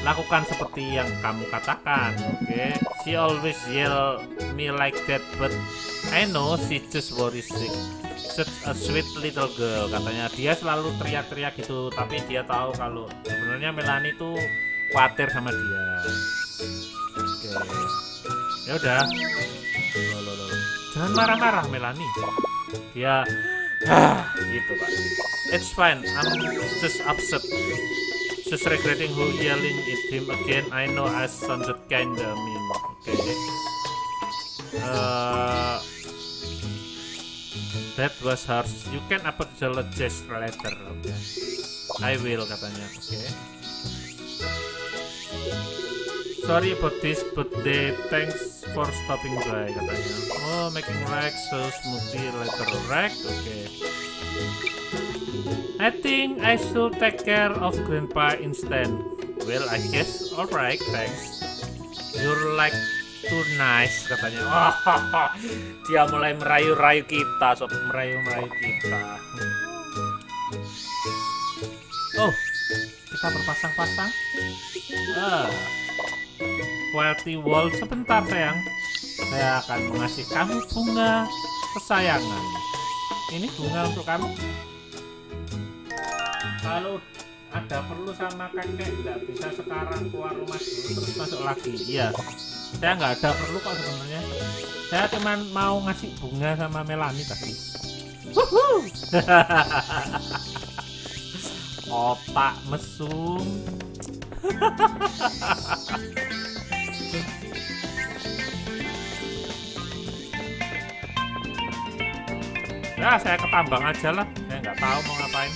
Speaker 1: Lakukan seperti yang kamu katakan, oke? She always yell me like that, but I know she just worries sick. Such a sweet little girl katanya. Dia selalu teriak-teriak gitu, tapi dia tahu kalau sebenarnya Melanie tuh khawatir sama dia. Oke. Ya udah. Loh. Jangan marah-marah Melanie. Dia gitu Pak. It's fine. I'm just upset. Just regretting who yelling at him again. I know I sounded kinda mean. Okay. That was harsh. You can apologize later. Okay. I will katanya. Okay. Sorry about this, but thanks for stopping by katanya. Oh, making Rex so smoothie later Rex. Okay. I think I should take care of Grandpa instead. Well, I guess. Alright, thanks. You're like too nice katanya. Oh, dia mulai merayu-rayu kita, sob, merayu-merayu kita. Oh, kita berpasang-pasang. Quality wall sebentar sayang. Saya akan mengasih kamu bunga kesayangan. Ini bunga untuk kamu. Kalau ada perlu sama kakek nggak bisa sekarang keluar rumah dulu terus masuk lagi. Iya, saya nggak ada perlu kok sebenarnya. Saya cuma mau ngasih bunga sama Melanie tadi. Otak mesum. Ya saya ketambang aja lah. Saya nggak tahu mau ngapain.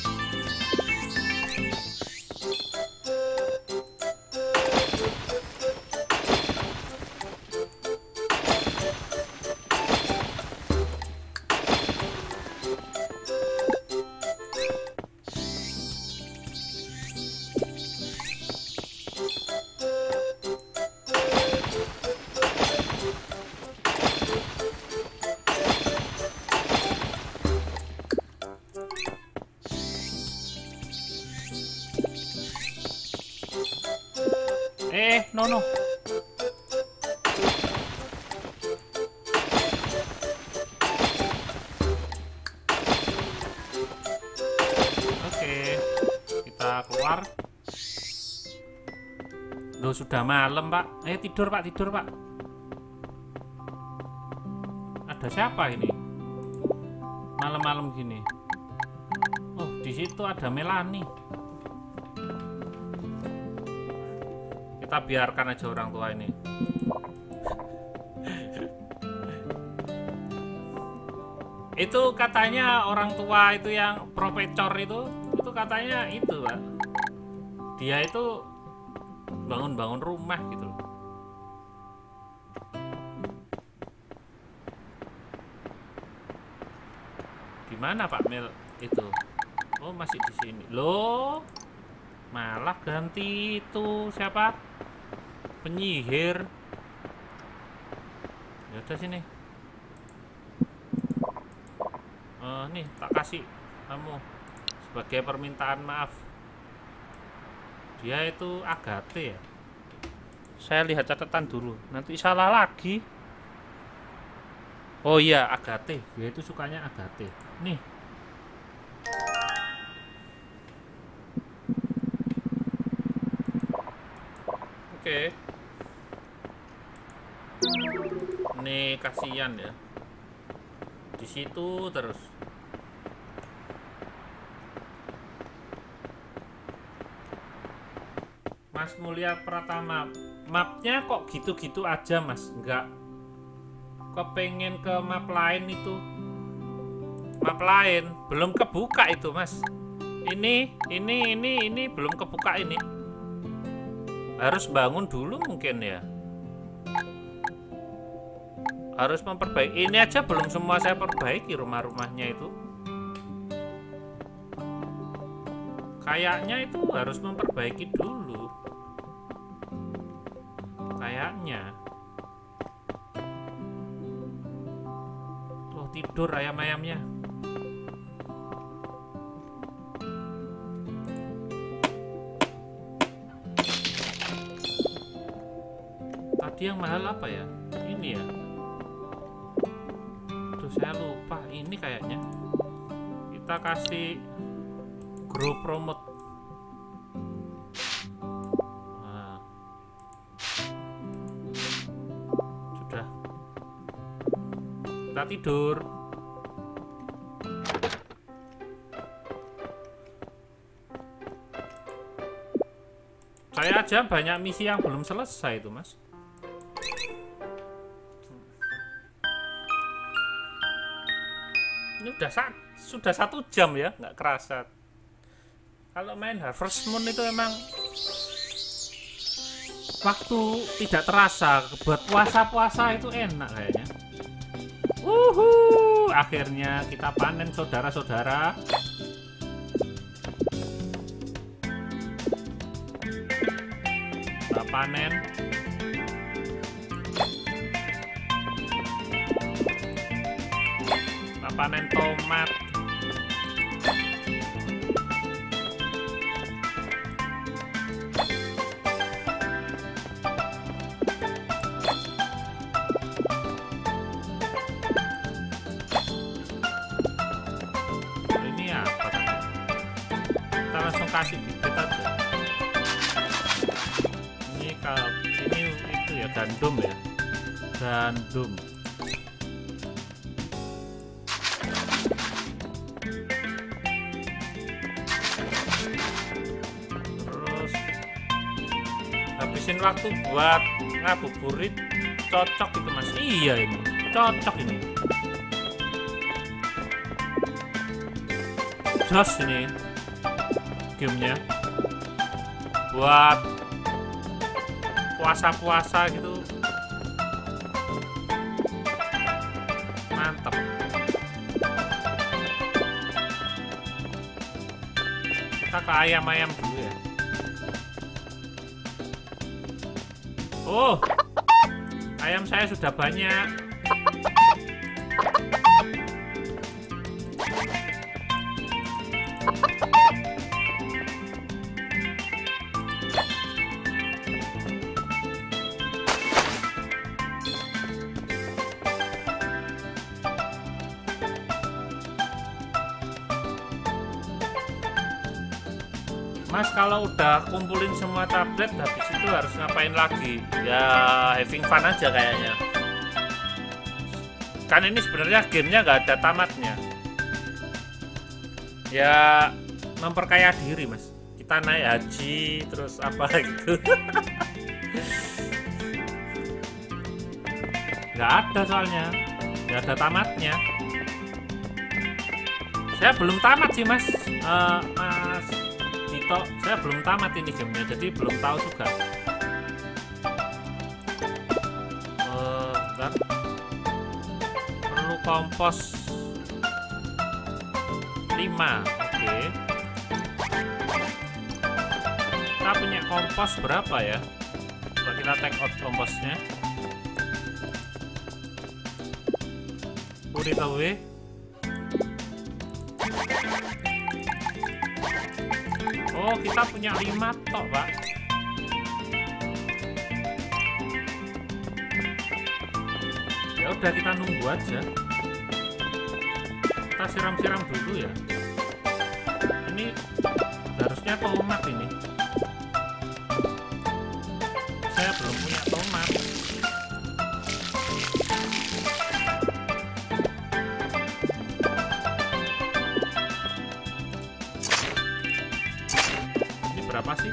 Speaker 1: No. Oke, kita keluar. Loh, sudah malam, Pak. Ayo tidur, Pak, tidur, Pak. Ada siapa ini? Malam-malam gini. Oh, di situ ada Melanie. Kita biarkan aja orang tua ini. Itu katanya orang tua itu yang profesor itu katanya itu, Pak. Dia itu bangun-bangun rumah gitu loh. Di mana Pak Mel itu? Oh, masih di sini. Loh, malah ganti itu siapa? Penyihir. Ya udah sini. Nih tak kasih kamu sebagai permintaan maaf. Dia itu Agathe ya. Saya lihat catatan dulu. Nanti salah lagi. Oh iya, Agathe. Dia itu sukanya Agathe. Nih. Oke. Nih kasihan ya. Di situ terus. Mas Mulia Pratama, mapnya kok gitu-gitu aja Mas? Enggak kepengen ke map lain itu. Map lain belum kebuka itu Mas. Ini belum kebuka ini. Harus bangun dulu mungkin ya. Harus memperbaiki. Ini aja belum semua saya perbaiki rumah-rumahnya itu. Kayaknya itu harus memperbaiki dulu. Kayaknya. Tuh tidur ayam-ayamnya. Tadi yang mahal apa ya? Ini ya. Tuh saya lupa. Ini kayaknya. Kita kasih grow promote. Nah. Sudah. Kita tidur. Saya aja banyak misi yang belum selesai itu, Mas. Ini sudah 1 jam ya, nggak kerasa. Kalau main Harvest Moon itu emang waktu tidak terasa. Buat puasa-puasa itu enak kayaknya. Akhirnya kita panen, saudara-saudara. Kita panen. Kita panen tomat. Ini apa kan? Kita langsung kasih bibit aja. Ini itu ya, gandum ya, gandum. Terus habisin waktu buat ngabuburit cocok itu, Mas. Iya, ini cocok ini. Jos ini gamenya buat puasa-puasa gitu, mantap. Kita ke ayam-ayam dulu ya. Oh, ayam saya sudah banyak. Mas, kalau udah kumpulin semua tablet, habis itu harus ngapain lagi? Ya, having fun aja kayaknya. Kan ini sebenarnya gamenya nggak ada tamatnya. Ya, memperkaya diri, Mas. Kita naik haji, terus apa gitu. Nggak ada soalnya. Nggak ada tamatnya. Saya belum tamat sih, Mas. Mas Dito, saya belum tamat ini gamenya, jadi belum tahu juga. Bentar. Perlu kompos 5. Oke. Kita punya kompos berapa ya? Coba kita take out komposnya. Puri tawe. Oh, kita punya 5 tok, Pak. Ya udah, kita nunggu aja. Kita siram-siram dulu ya. Ini harusnya tomat ini. Saya belum punya tomat. Berapa sih?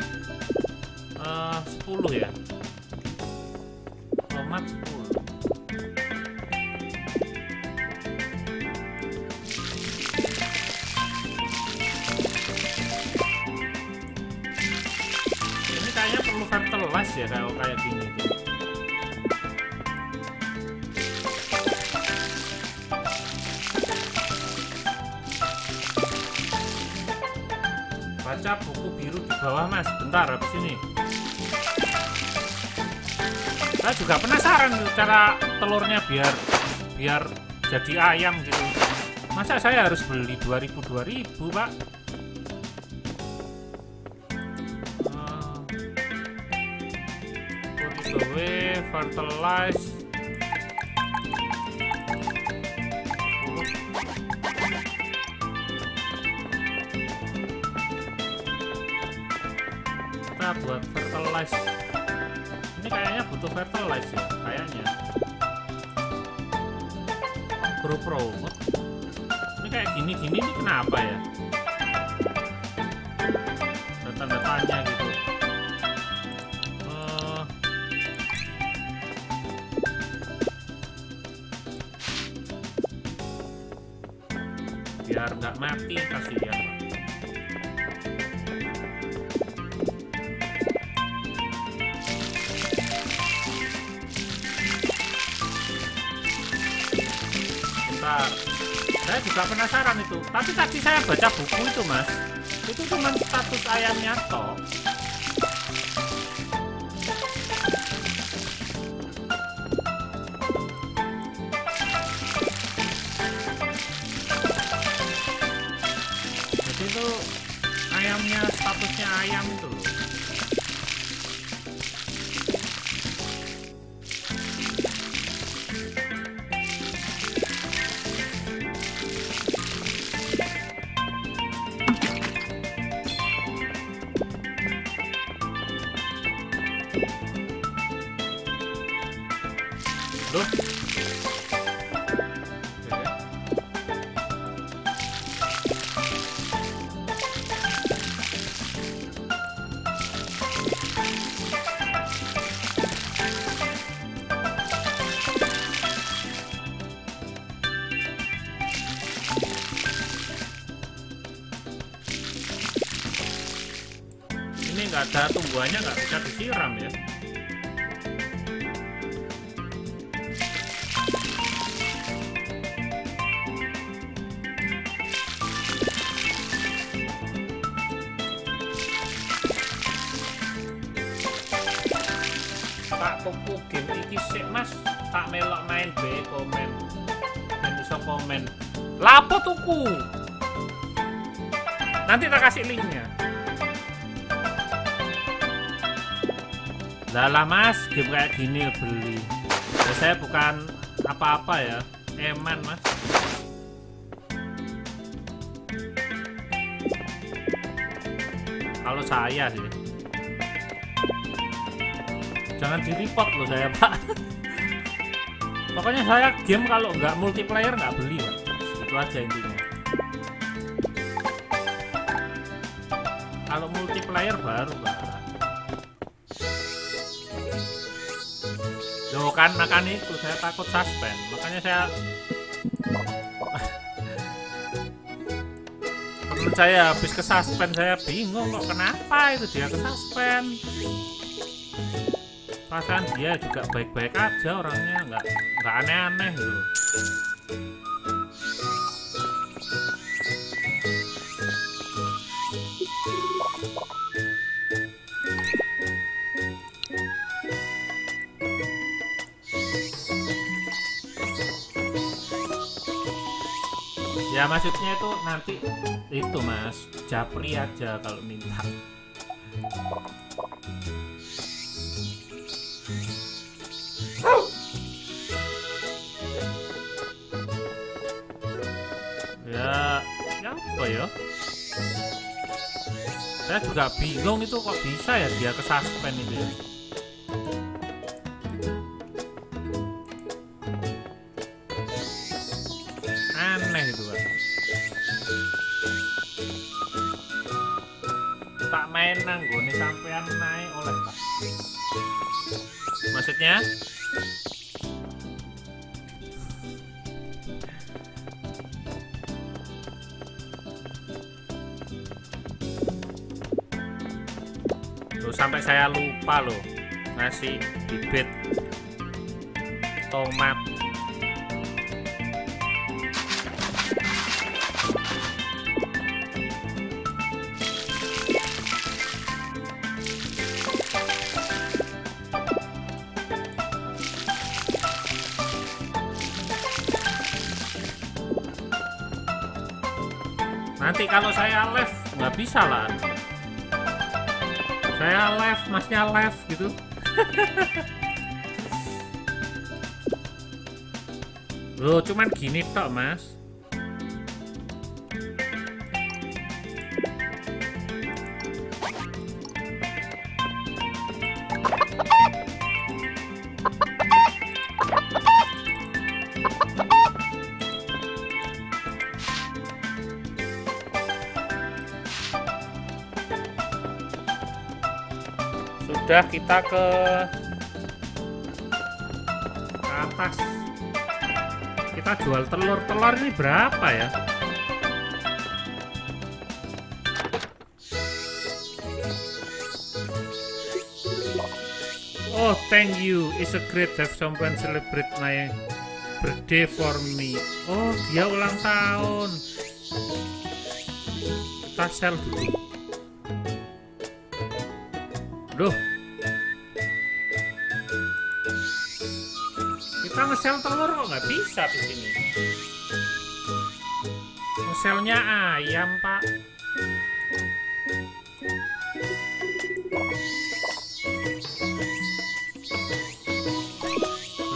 Speaker 1: 10 ya. Tomat 10. Ini kayaknya perlu fertilize ya kalau kayak gini tuh. Baca buku biru di bawah, Mas. Bentar, habis ini. Saya juga penasaran cara telurnya biar jadi ayam gitu. Masa saya harus beli 2000, Pak? way fertilize. Kita buat fertilize. Ini kayaknya butuh fertilize ya, kayaknya. Grow promote. Ini kayak gini-gini ini kenapa ya? Ada tanda tanya gitu. Biar nggak mati, kasihan. Bentar, saya juga penasaran itu. Tapi tadi saya baca buku itu, Mas. Itu cuma status ayamnya toh. Itu ayamnya, statusnya ayam itu loh. Loh. Ini nggak ada tumbuhannya, nggak bisa disiram ya. Tak tuku game iki sik Mas, tak melok main be komen. Dan bisa komen. Lapo tuku? Nanti tak kasih linknya. Lah Mas, game kayak gini beli. Ya, saya bukan apa-apa ya, eman Mas. Kalau saya sih, jangan di report loh saya Pak. Pokoknya saya game kalau nggak multiplayer nggak beli Pak. Itu aja intinya. Kalau multiplayer baru Pak. Loh kan makanya itu saya takut suspend, makanya saya temen saya habis ke suspend, saya bingung kok kenapa itu dia ke suspend. Perasaan dia juga baik-baik aja orangnya, nggak aneh-aneh gitu. Ya maksudnya itu nanti itu Mas, japri aja kalau minta. Ya apa ya? Saya juga bingung itu kok bisa ya dia ke suspend itu ya. Aneh itu Pak. Tak main nanggone sampean naik oleh Pak. Maksudnya? Tuh sampai saya lupa loh ngasih bibit tomat. Nanti kalau saya live nggak bisa lah. Saya live, Masnya live gitu. Loh, cuman gini tok, Mas. Sudah, kita ke atas. Kita jual telur. Telur ini berapa ya? Oh, thank you. It's a great have someone celebrate my birthday for me. Oh, dia ulang tahun. Kita sell dulu. Duh. Kita nge-sell telur kok nggak bisa di sini. Nge-sellnya ayam, Pak.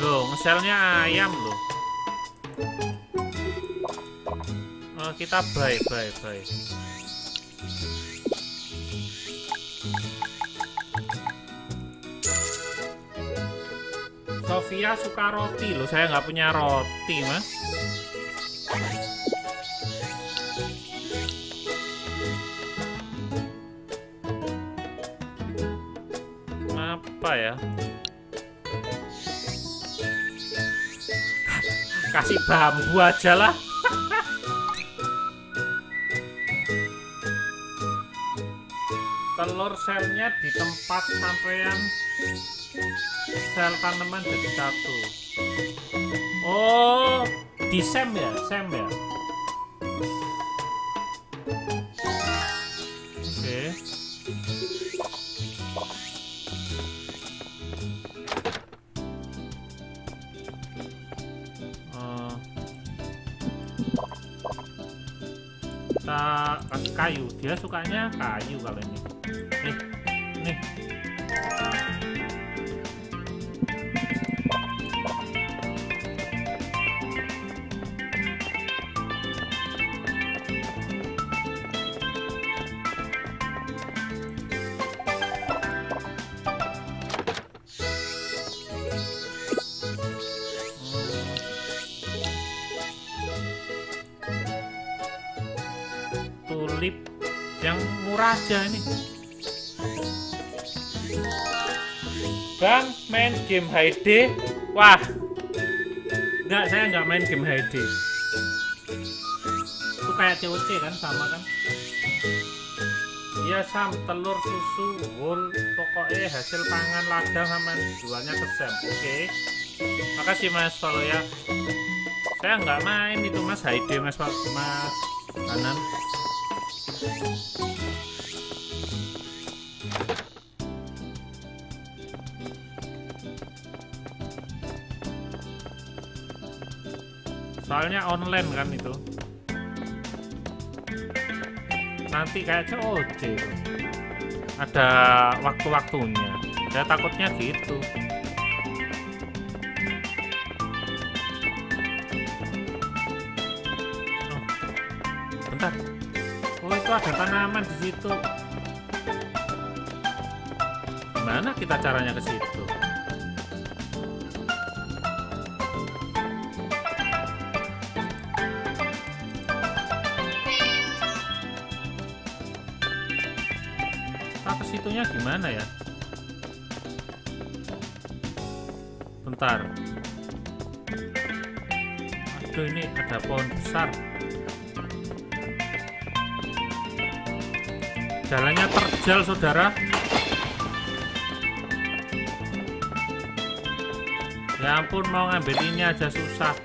Speaker 1: Loh, nge-sellnya ayam loh. Oh, kita buy. Sofia suka roti loh, saya nggak punya roti, Mas. Apa ya? Kasih bambu aja lah. Telur selnya di tempat sampean sel tanaman jadi satu. Oh, di Sam ya? Oke. Kita kasih kayu. Dia sukanya kayu kalau ini. Nih. Tulip yang murah aja ini. Bang, main game HD. Wah, enggak, saya nggak main game HD. Itu kayak COC kan, sama kan? Iya, Sam, telur, susu, wool, pokoknya hasil pangan ladang sama jualnya ke Sam. Oke. Makasih Mas follow ya. Saya nggak main itu Mas HD, Mas Hanan. Soalnya online kan itu. Nanti kayak COC ada waktu-waktunya. Saya takutnya gitu. Oh, bentar. Oh, itu ada tanaman di situ. Gimana kita caranya ke situ? Situnya gimana ya? Bentar. Aduh, ini ada pohon besar. Jalannya terjal, saudara. Ya ampun, mau ngambil ini aja susah.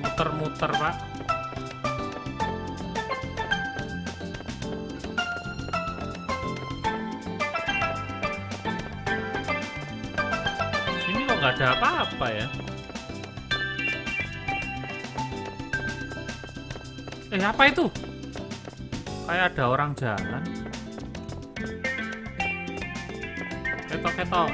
Speaker 1: Muter-muter, Pak. Nggak ada apa-apa ya. Apa itu? Kayak ada orang jalan. Ketok-ketok.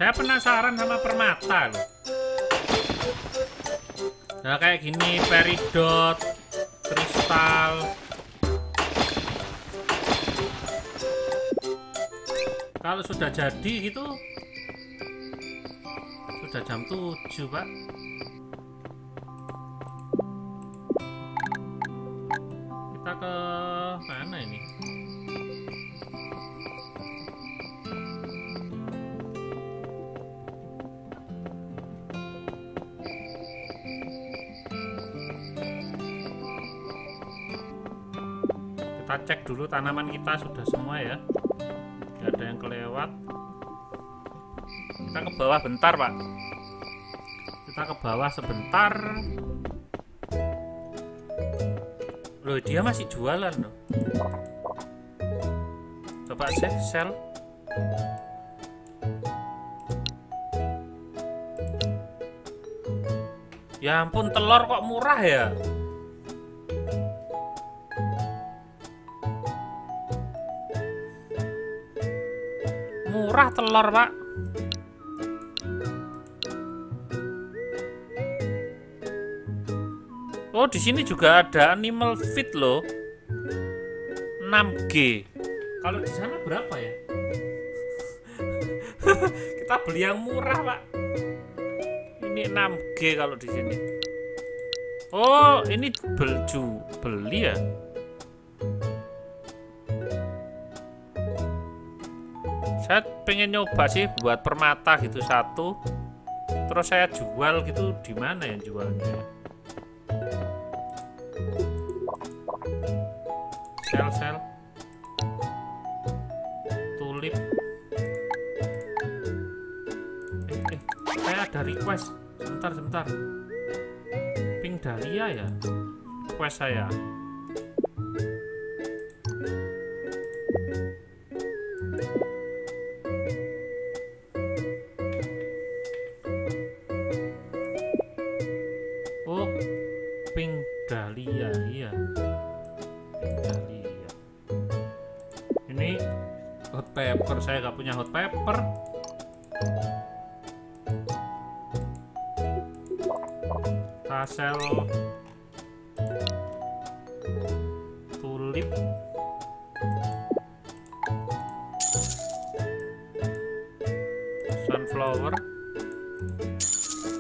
Speaker 1: Saya penasaran sama permata loh. Nah kayak gini, peridot, kristal. Kalau sudah jadi gitu, sudah jam 7 Pak. Kita ke mana ini? Kita cek dulu tanaman kita sudah semua ya, tidak ada yang kelewat. Kita ke bawah bentar Pak, kita ke bawah sebentar. Loh dia masih jualan loh. Coba sel. Ya ampun, telur kok murah ya. Murah telur Pak. Oh di sini juga ada animal feed loh, 6G. Kalau di sana berapa ya? Kita beli yang murah Pak. Ini 6G kalau di sini. Oh ini beli ya. Saya pengen nyoba sih buat permata gitu satu, terus saya jual gitu. Di mana ya jualnya? Sel tulip. Saya ada request. Sebentar. Pink dahlia ya request saya. Pink dahlia, iya. Pink dahlia. Ini hot pepper, saya nggak punya hot pepper. Tasel, tulip, sunflower.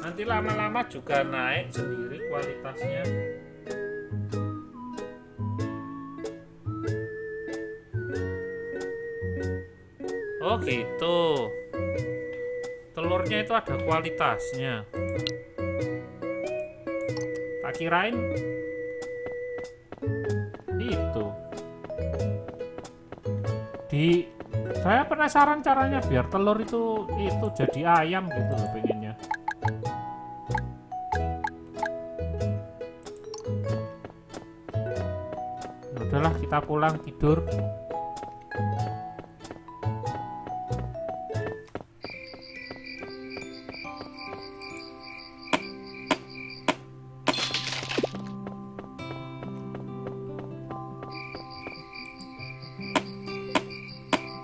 Speaker 1: Nanti lama-lama juga naik sendiri kualitasnya. Oh gitu. Telurnya itu ada kualitasnya. Tak kirain itu. Saya penasaran caranya biar telur itu jadi ayam gitu loh pengennya. Udahlah kita pulang tidur.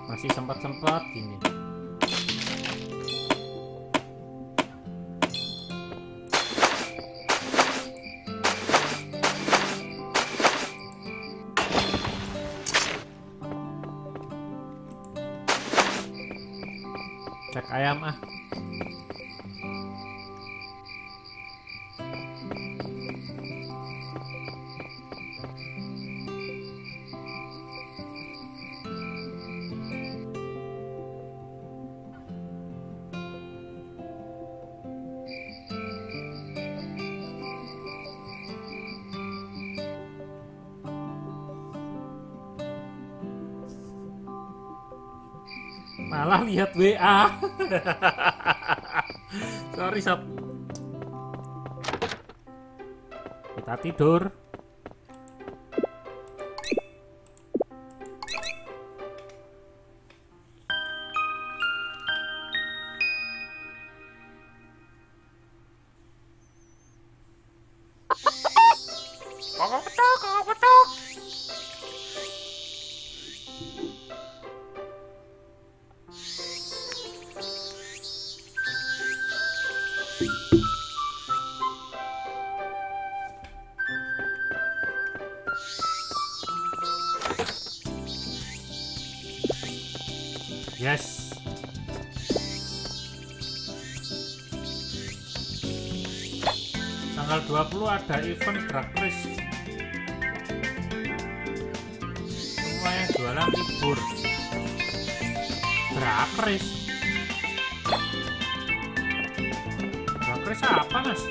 Speaker 1: Masih sempat gini. Cek ayam ah. Malah lihat WA. Sorry sob. Kita tidur. Kokok petok. Yes. Tanggal 20 ada event drag race. Semua yang jualan libur. Drag race. Drag race apa, Mas?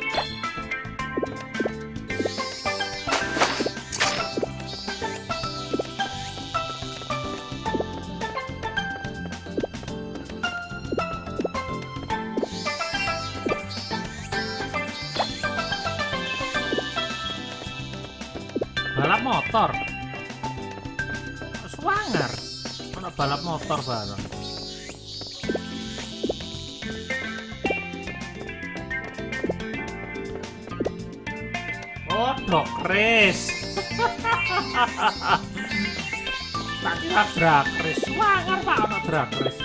Speaker 1: Balap motor. Swanger. Mana balap motor bareng. Oh, drag race. Tak kira drag race. Swanger Pak ono drag race.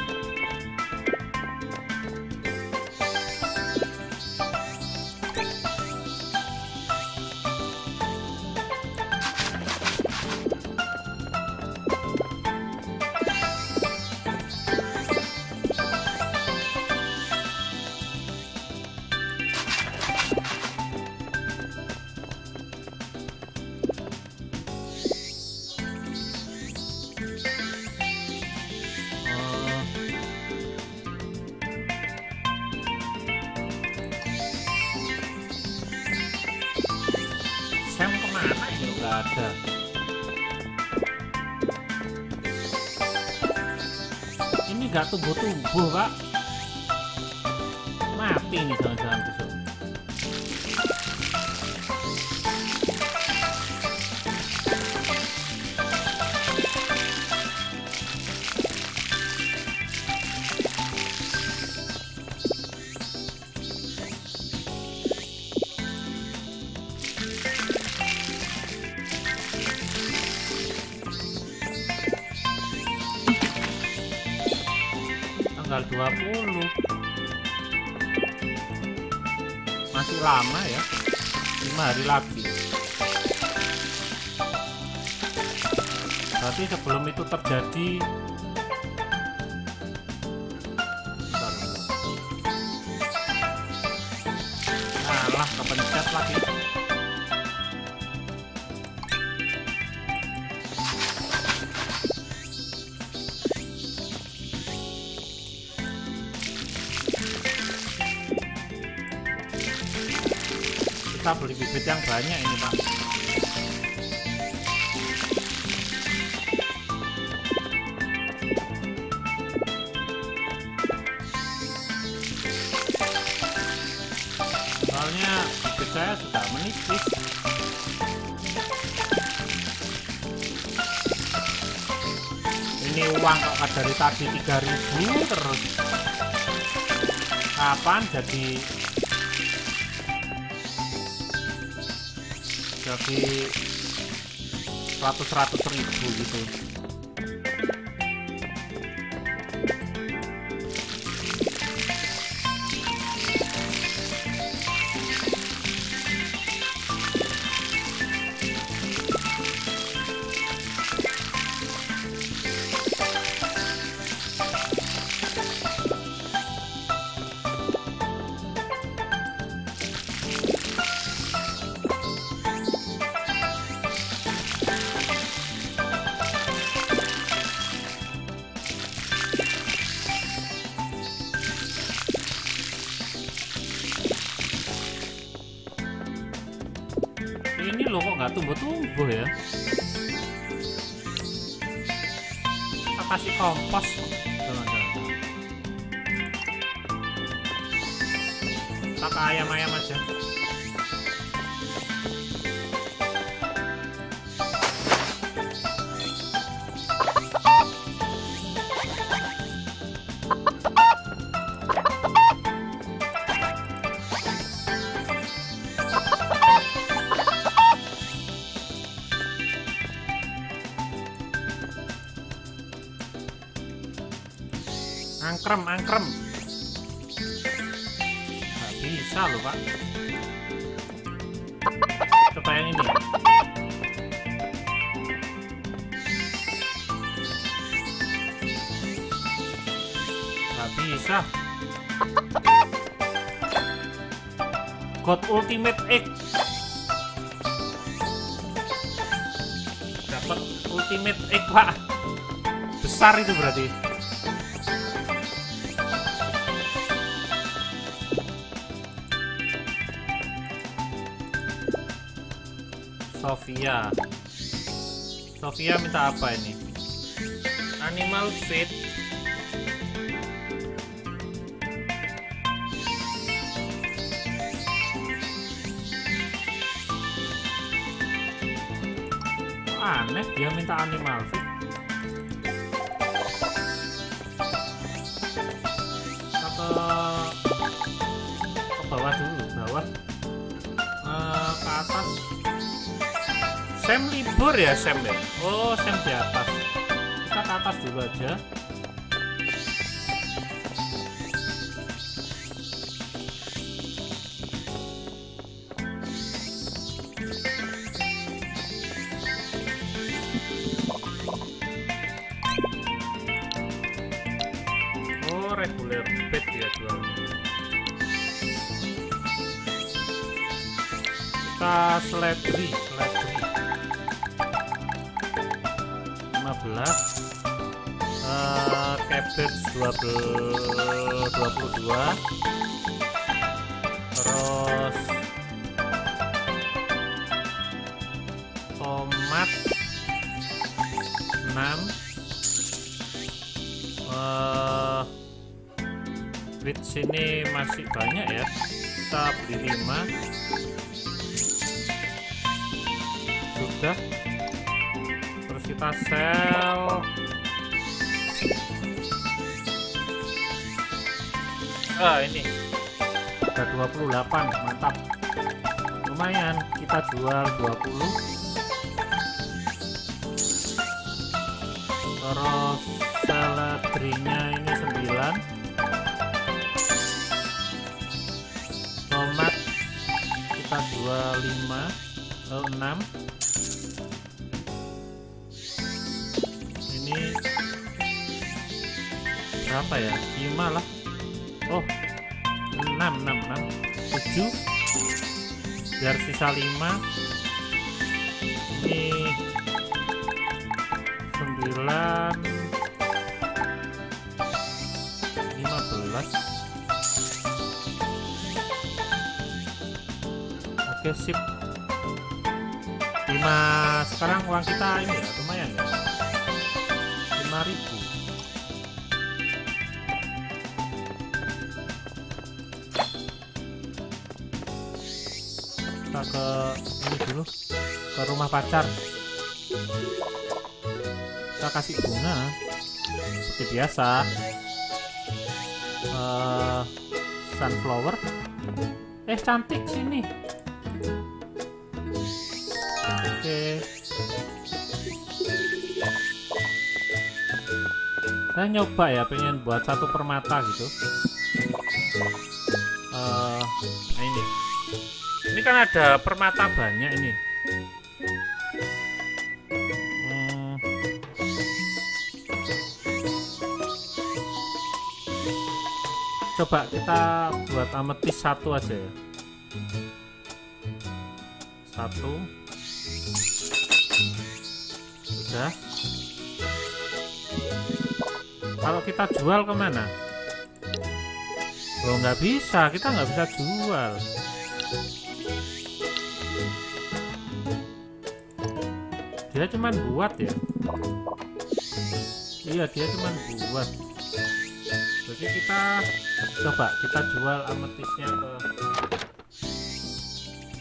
Speaker 1: Sam kemana ini? Nggak ada. Ini nggak tumbuh-tumbuh, Pak. Mati nih jangan-jangan besok. Tanggal 20 masih lama ya, 5 hari lagi. Berarti sebelum itu terjadi, alah kepencet lagi. Kita beli bibit yang banyak ini, Pak. Soalnya bibit saya sudah menipis. Ini uang kok dari tadi 3.000 terus. Kapan jadi 100 ribu gitu. Ini loh kok nggak tumbuh-tumbuh ya. Kita kasih kompos. Kita ke ayam-ayam aja. angkrem. Nggak bisa loh Pak. Coba yang ini. Nggak bisa. God Ultimate Egg. Dapat Ultimate Egg Pak. Besar itu berarti. Sofia minta apa ini? Animal feed. Aneh dia minta animal feed. Ke bawah dulu, ke atas. Sam libur ya Sam ya? Oh Sam di atas. Kita ke atas dulu aja. Oh regular bed ya jualnya. Kita seledri 15, cabbage 22, terus tomat 6, wheat sini masih banyak ya, kita beli 5 sudah. Kita sell ini ada 28, mantap, lumayan. Kita jual 20, terus seledrinya ini 9, tomat kita jual 6, berapa ya? 5 lah. Oh 6 7 biar sisa 5. Ini 9 15. Oke sip. 5 sekarang uang kita ini ya lumayan ya, 5.000. Kita ke ini dulu, ke rumah pacar. Kita kasih bunga seperti biasa. Sunflower. Cantik sini. Oke. Saya nyoba ya, pengen buat satu permata gitu. Nah ini kan ada permata banyak ini. Coba kita buat ametis satu aja ya. Satu. Sudah. Kalau kita jual kemana? Oh nggak bisa, kita nggak bisa jual. Dia cuman buat ya. Iya dia cuman buat. Jadi kita coba kita jual ametisnya ke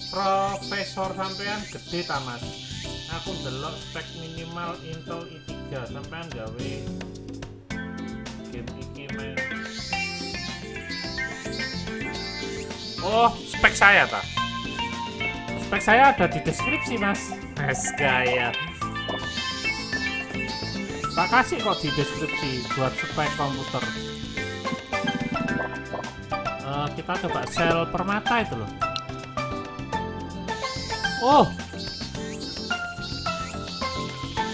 Speaker 1: Profesor sampean gede tamas. Aku delok spek minimal Intel i3 sampean gawe game iki main. Oh, spek saya tak? Spek saya ada di deskripsi mas. Gaya. Tak kasih kok di deskripsi buat spek komputer. kita coba sel permata itu loh. Oh,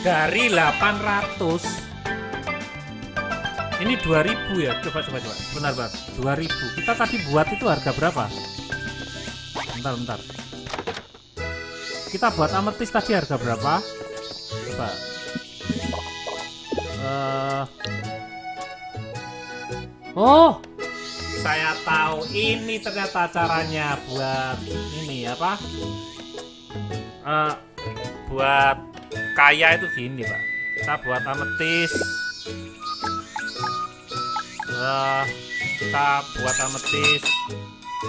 Speaker 1: dari 800 ini 2000 ya. Coba sebentar Bang, 2000 kita tadi buat itu harga berapa? Bentar, kita buat ametis tadi harga berapa? Coba oh, saya tahu ini ternyata caranya buat ini apa? Buat kaya itu gini Pak. Kita buat ametis. Kita buat ametis.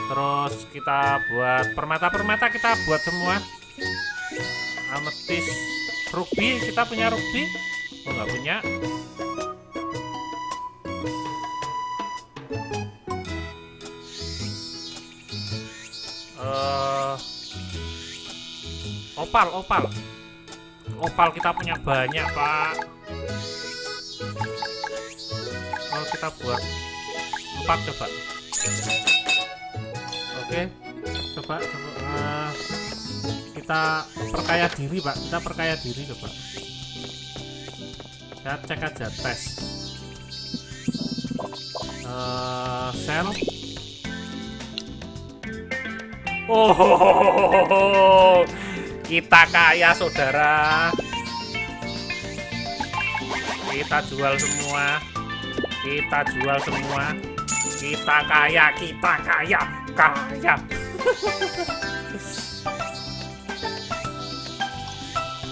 Speaker 1: Terus kita buat permata kita buat semua. Ametis, ruby, kita punya ruby? Oh nggak punya. Opal kita punya banyak Pak. Oh kita buat 4 coba. Oke, coba kita perkaya diri Pak. Kita perkaya diri coba. Kita cek aja tes. Sel. Oh, kita kaya saudara. Kita jual semua. Kita kaya.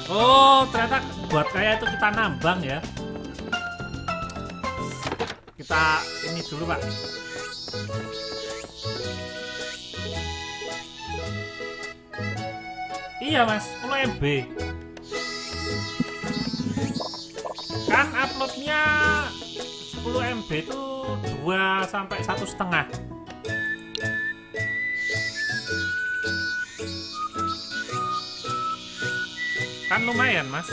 Speaker 1: Oh, ternyata buat kaya itu kita nambang ya. Kita ini dulu Pak. Iya Mas, 10 MB. Kan uploadnya 10 MB itu 2 sampai 1,5. Kan lumayan Mas.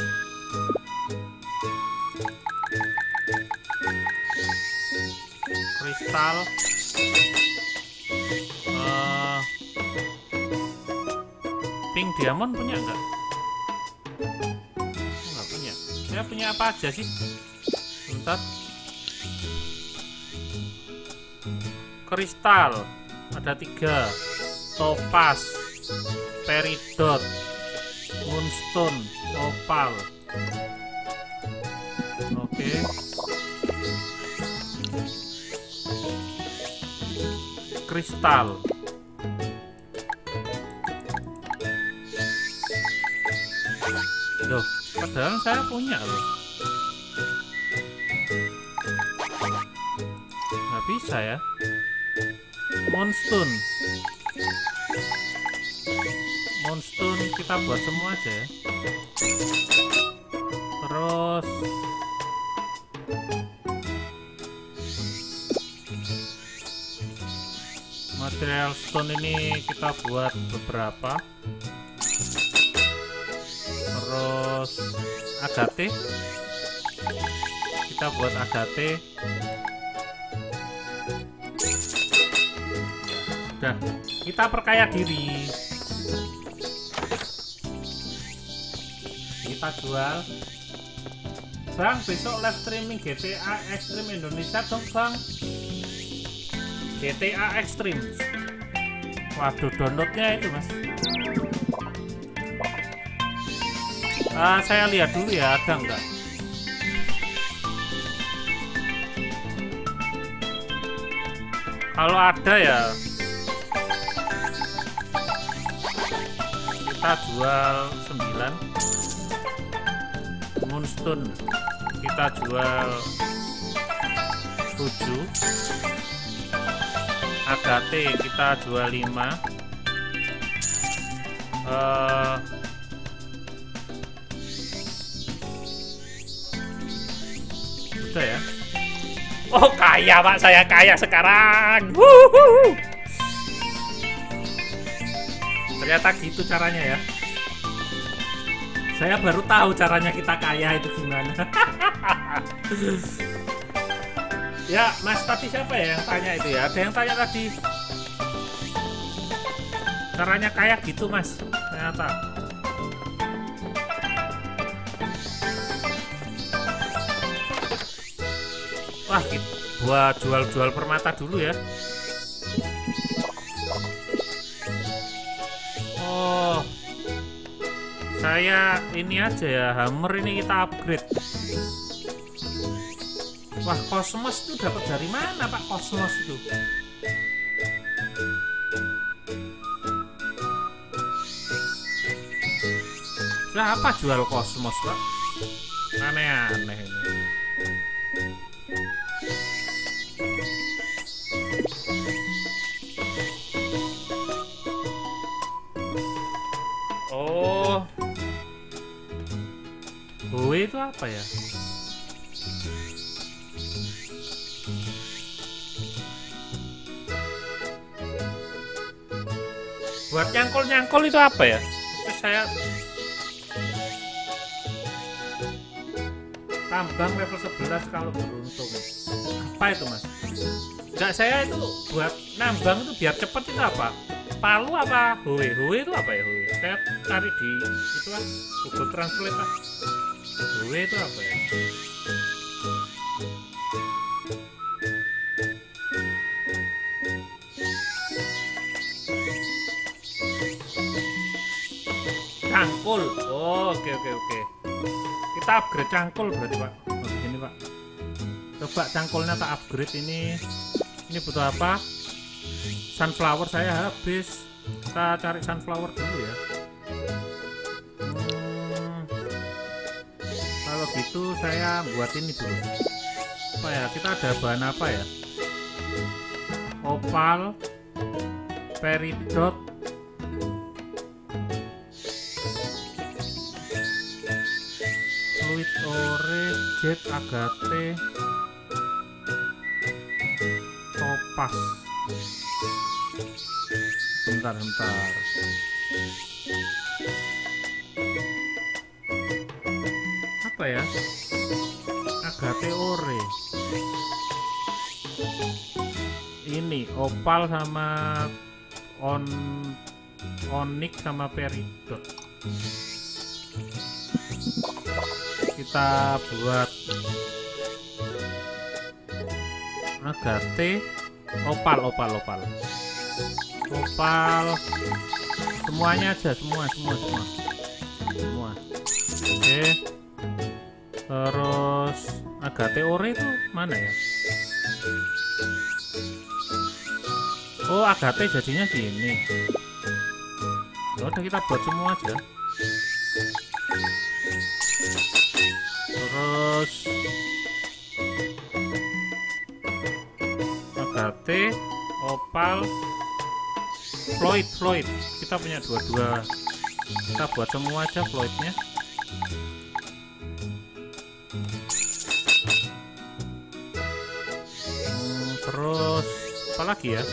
Speaker 1: Kristal. Pink diamond punya nggak? Nggak punya. Saya punya apa aja sih? Bentar. Kristal ada 3, topaz, peridot, moonstone, opal. Oke. Kristal. Loh, padahal saya punya loh. Nggak bisa ya. Moonstone kita buat semua aja ya. Terus material stone ini kita buat beberapa. Terus agate kita buat agate. Udah, kita perkaya diri. Kita jual. Bang, besok live streaming GTA Extreme Indonesia dong Bang. GTA Extreme. Waduh, downloadnya itu Mas. Saya lihat dulu ya, ada nggak? Kalau ada ya kita jual 9. Moonstone kita jual 7. Agate kita jual 5. Udah ya. Oh kaya Pak, saya kaya sekarang. Wuhu. Ternyata gitu caranya ya. Saya baru tahu caranya kita kaya itu gimana. Ya Mas, tadi siapa ya yang tanya itu ya? Ada yang tanya tadi Caranya kayak gitu mas, ternyata. Wah, buat jual-jual permata dulu ya. Oh, saya ini aja ya, hammer ini kita upgrade. Wah, kosmos itu dapat dari mana Pak? Kosmos itu? Lah apa jual kosmos Pak? Aneh-aneh ini. Oh, Boe itu apa ya? Buat nyangkol-nyangkol itu apa ya? Terus saya tambang level 11 kalau beruntung. Apa itu mas? Enggak, saya itu buat nambang itu biar cepet itu apa? Palu apa hoe? Hoe itu apa ya hoe? Saya cari di itu lah, Google Translate lah. Hoe itu apa ya? Cangkul. Oh, oke. Kita upgrade cangkul berarti Pak. Oh, begini Pak. Coba cangkulnya tak upgrade ini. Ini butuh apa? Sunflower saya habis. Kita cari sunflower dulu ya. Kalau gitu saya buat ini dulu. Apa ya? Kita ada bahan apa ya? Opal, peridot, fluid ore, jet, agate, topas. Bentar. Apa ya? Agate ore. Ini opal sama onyx sama peridot. Kita buat agate, opal, semuanya aja, semua. Oke, terus agate ore itu mana ya? Oh, agate jadinya gini. Ya udah, kita buat semua aja. Terus agate, opal, fluid. Kita punya dua. Kita buat semua aja fluidnya. Terus apa lagi ya?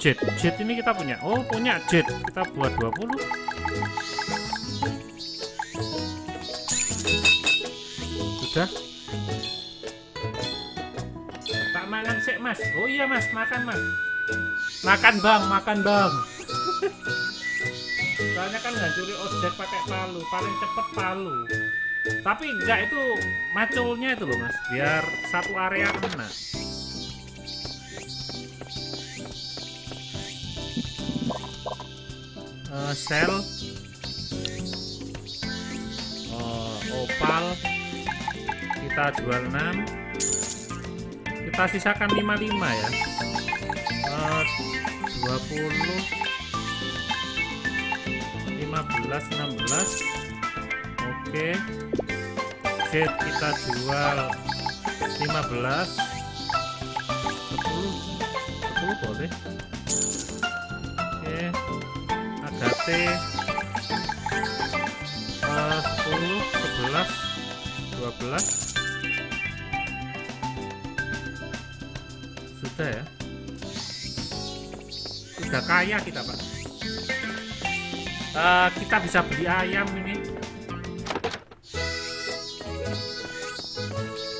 Speaker 1: Jet ini kita punya. Oh, punya jet. Kita buat 20. Sudah. Tak makan sih mas. Oh iya mas, makan mas. Makan bang. Soalnya kan nggak curi ojek pakai palu, paling cepet palu. Tapi enggak, itu maculnya itu loh mas, biar satu area kena. Sel, opal kita jual 6, kita sisakan 55 ya. 20, 15, 16. Oke, jet kita jual 15, 10 boleh. Oke, agate 10, 11, 12. Sudah ya, sudah kaya kita Pak. Kita bisa beli ayam ini.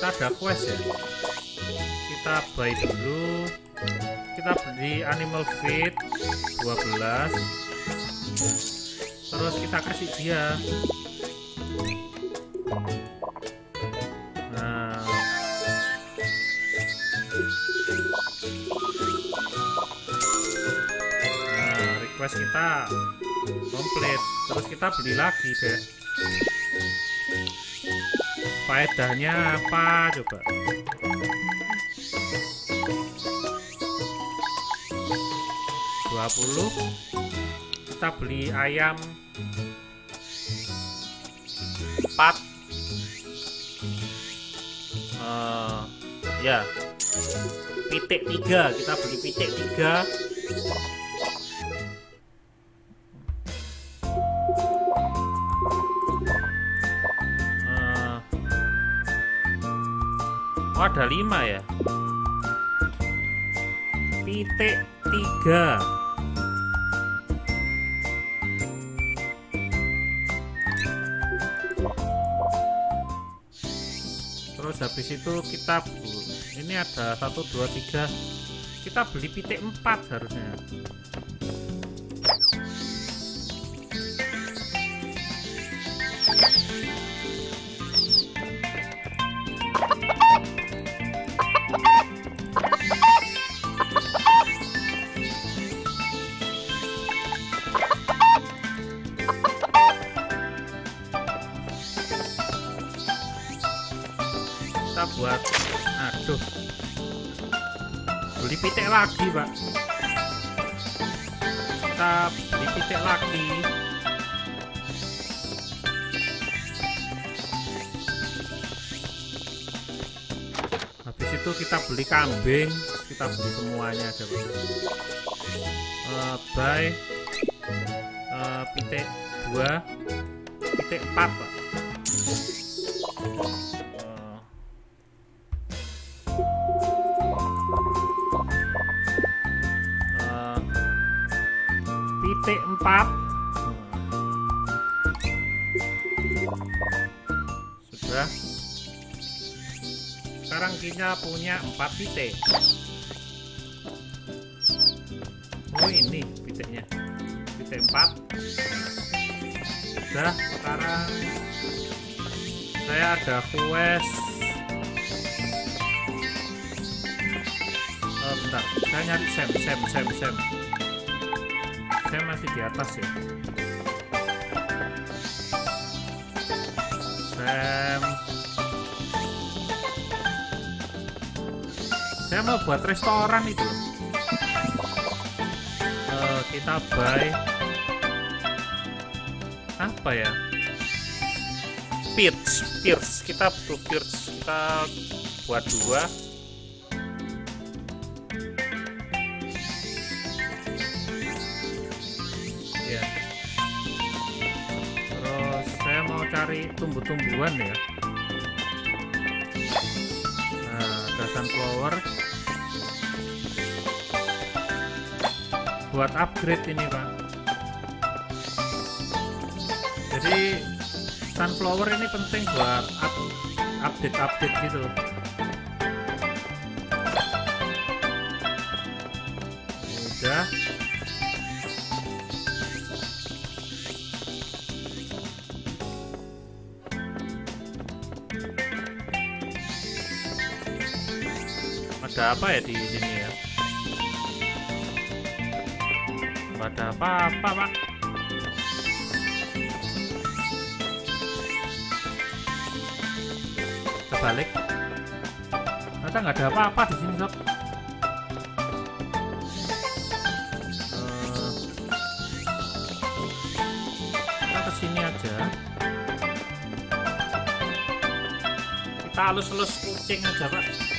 Speaker 1: Kita ada quest ya, kita buy dulu. kita beli animal feed 12. Terus kita kasih dia. Nah, request kita komplit. Terus kita beli lagi deh. Faedahnya apa coba? Kita beli ayam 4. Ya, pitik 3. Kita beli pitik 3. Oh, ada 5 ya. Pitik 3. Terus habis itu kita ini ada 1 2 3. Kita beli pitik 4 harusnya. Kita buat, aduh, beli pitik lagi Pak. Kita beli pitik lagi. Habis itu kita beli kambing. Kita beli semuanya aja Pak. Buy pitik 2, pitik 4 Pak. Pitik 4. Sudah. Sekarang kita punya 4 pitik. Oh ini pitiknya, pitik 4. Sudah. Sekarang saya ada quest. Bentar, saya nyari Sam. Saya masih di atas ya. Saya mau buat restoran itu. Kita buy apa ya? Pierce. Kita butuh pierce. Kita buat 2. Cari tumbuh-tumbuhan ya. Nah, ada sunflower. Buat upgrade ini Pak. Jadi sunflower ini penting buat update gitu. Udah. Ada apa ya di sini ya? Nggak ada apa-apa Pak. Kebalik. Ternyata nggak ada apa-apa di sini Sob. Kita kesini aja. Kita halus-halus kucing aja Pak.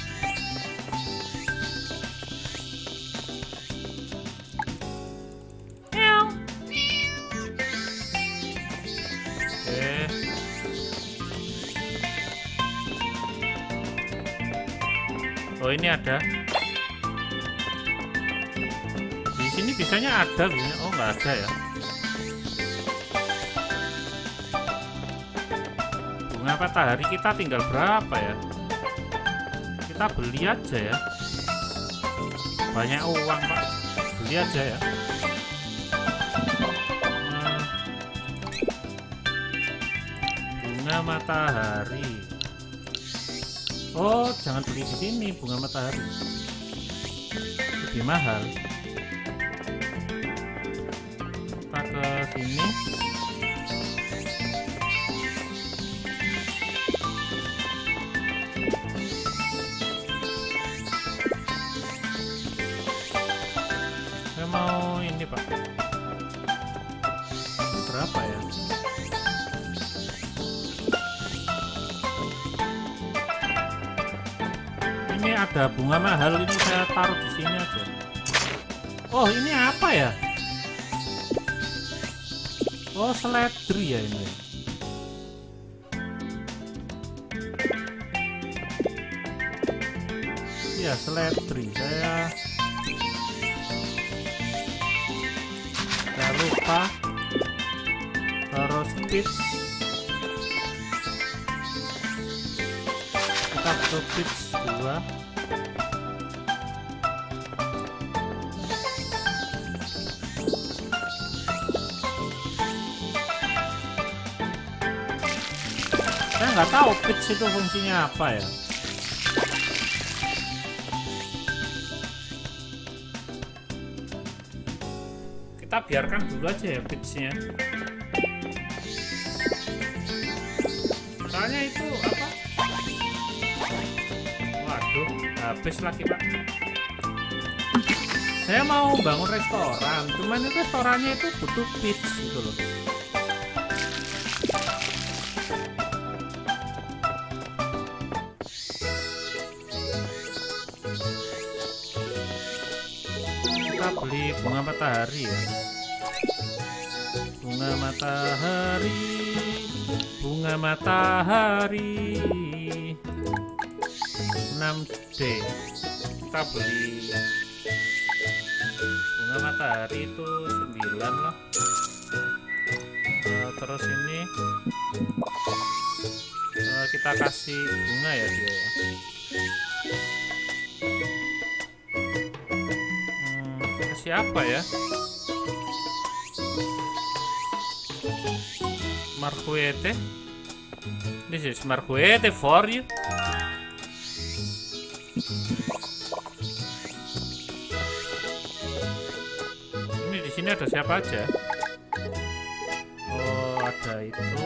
Speaker 1: Oh ini ada. Di sini bisanya ada, bisanya. Oh nggak ada ya. Bunga matahari kita tinggal berapa ya? Kita beli aja ya. banyak uang Pak, beli aja ya. Bunga matahari. Oh, jangan beli di sini bunga matahari, lebih mahal. Kita ke sini. Saya mau ini Pak. Berapa ya? Ini ada bunga mahal, ini saya taruh di sini aja. Oh, ini apa ya? Oh, seledri ya ini. Iya, seledri. Saya lupa. Terus pitch. Kita butuh pitch 2. Saya nggak tahu pitch itu fungsinya apa ya. Kita biarkan dulu aja ya pitchnya. Soalnya itu apa? Waduh, habis lagi Pak. Saya mau bangun restoran, cuman itu restorannya itu butuh pitch gitu loh. Kita beli bunga matahari ya. Bunga matahari, bunga matahari 6D. Kita beli bunga matahari itu 9 lah. Terus ini kita kasih bunga ya dia ya. Kasih apa ya? Marhuete. This is marhuete for you. Ini di sini ada siapa aja? Oh, ada itu.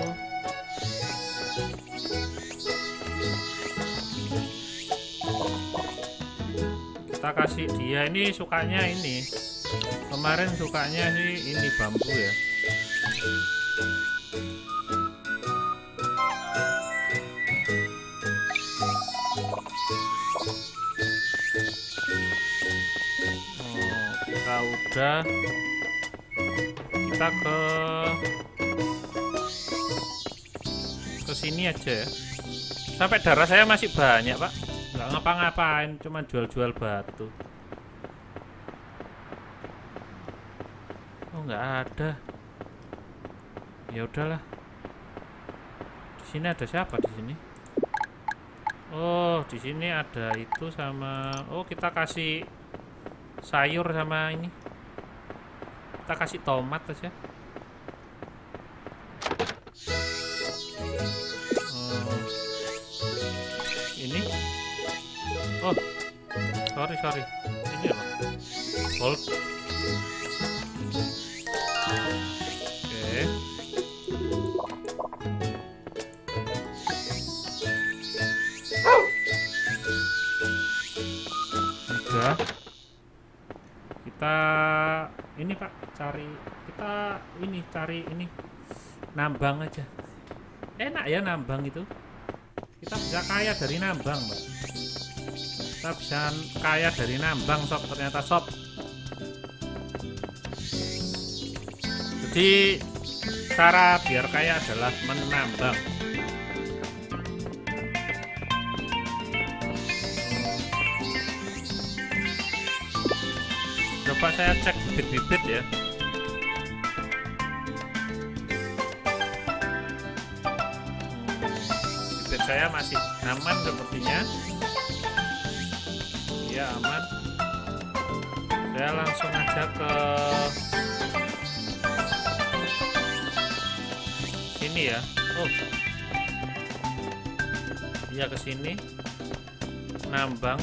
Speaker 1: Kita kasih dia, ini sukanya ini. Kemarin sukanya sih ini bambu ya. Udah, kita ke sini aja ya. Sampai darah saya masih banyak Pak, nggak ngapa-ngapain, cuma jual-jual batu. Oh, nggak ada. Ya udahlah. Di sini ada siapa di sini? Oh, di sini ada itu sama. Oh, kita kasih sayur sama ini. Kita kasih tomat aja. Ini. Oh, sorry. Ini apa? Hold. Oke. Udah. Kita ini Pak, cari ini nambang aja. Enak ya nambang itu. Kita bisa kaya dari nambang Pak. Kita bisa kaya dari nambang sob, ternyata sob. Jadi cara biar kaya adalah menambang. Coba saya cek bibit-bibit ya. Bibit saya masih aman sepertinya. Iya aman. Saya langsung aja ke sini ya. Oh iya, ke sini nambang.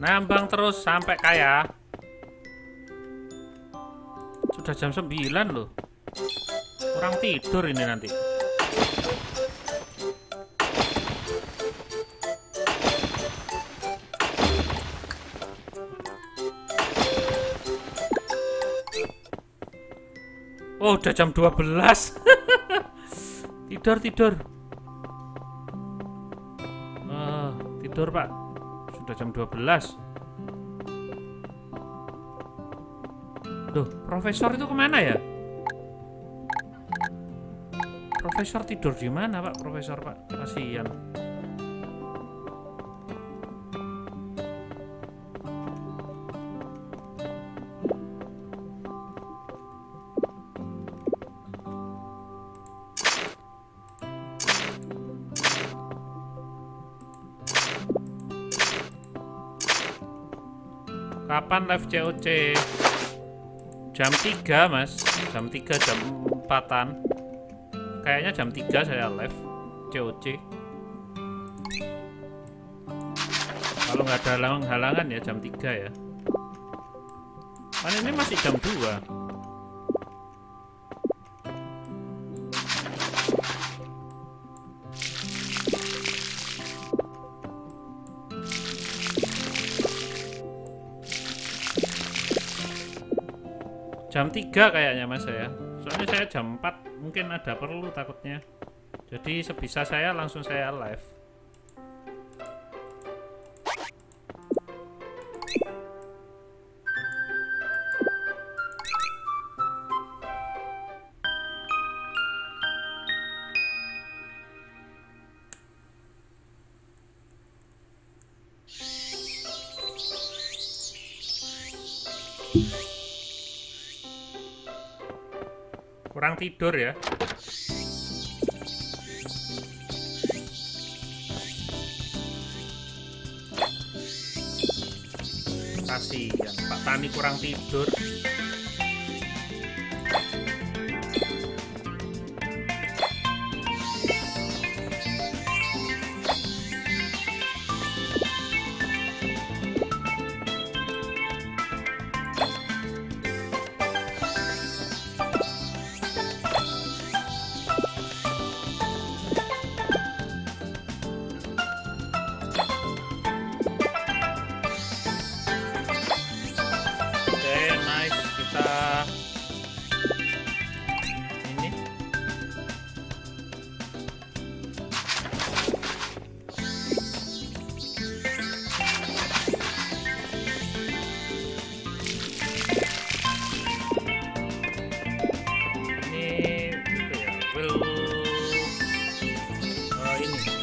Speaker 1: Nambang terus sampai kaya. Sudah jam 9 loh. Kurang tidur ini nanti. Oh, udah jam 12. Tidur. Tidur, Pak. Sudah jam 12. Duh, profesor itu kemana ya? Profesor tidur di mana, Pak? Profesor, Pak. Kasihan. Kapan live COC? Jam 3 mas. Jam 3, jam 4-an. Kayaknya jam 3 saya live COC. Kalau nggak ada halangan ya jam 3 ya. Kan ini masih jam 2. Jam 3 kayaknya mas saya. Soalnya saya jam 4 mungkin ada perlu takutnya. Jadi sebisa saya langsung saya live. Kurang tidur ya. Kasihan Pak Tani kurang tidur.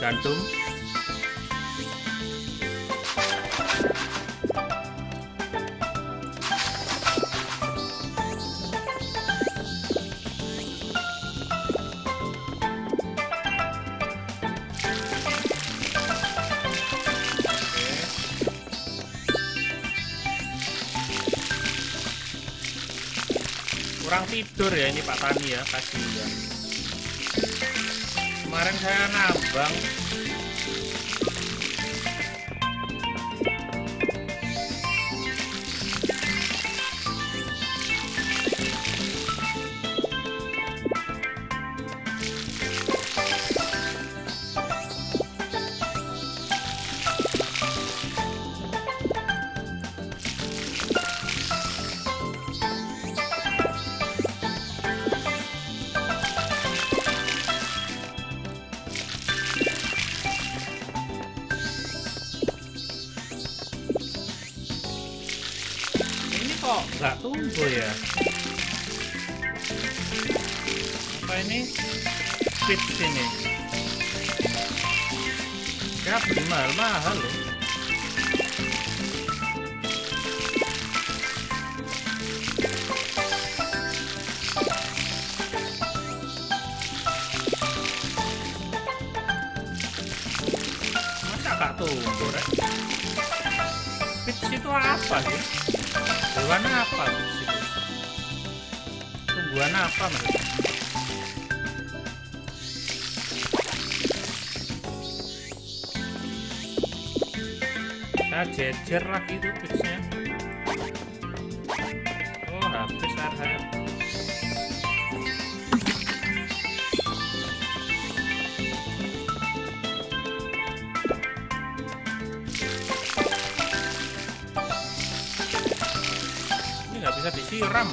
Speaker 1: Gandum. Kurang tidur ya ini Pak Tani ya, kasihan. Kemarin saya nambang. nggak tumbuh ya. Apa ini? Pitch ini. Ya beli mahal loh. Masa nggak tumbuh, Rek? Pitch itu apa sih? Hewan apa pitch itu? Tumbuhan apa maksudnya? Jejer lagi itu pitchnya. Oh habis air. Ini nggak bisa disiram.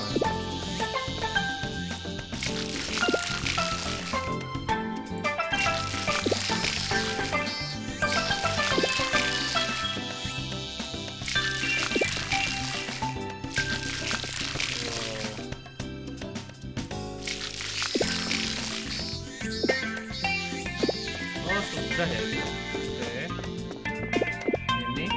Speaker 1: Sudah ya. Oke. Ini.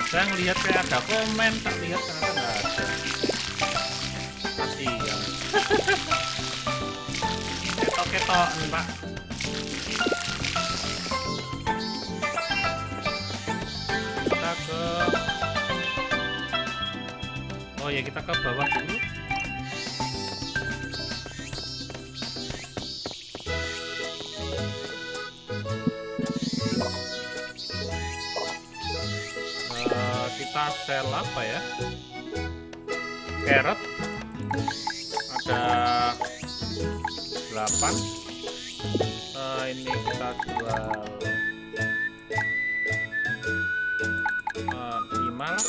Speaker 1: Saya ngelihat kayak ada komen, tak lihat ternyata nggak ada. Kasihan. Ketok-ketokan, Pak. Kita ke Oh ya, kita ke bawah dulu. Kita sel apa ya? Carrot ada 8. Ini kita jual 5 lah.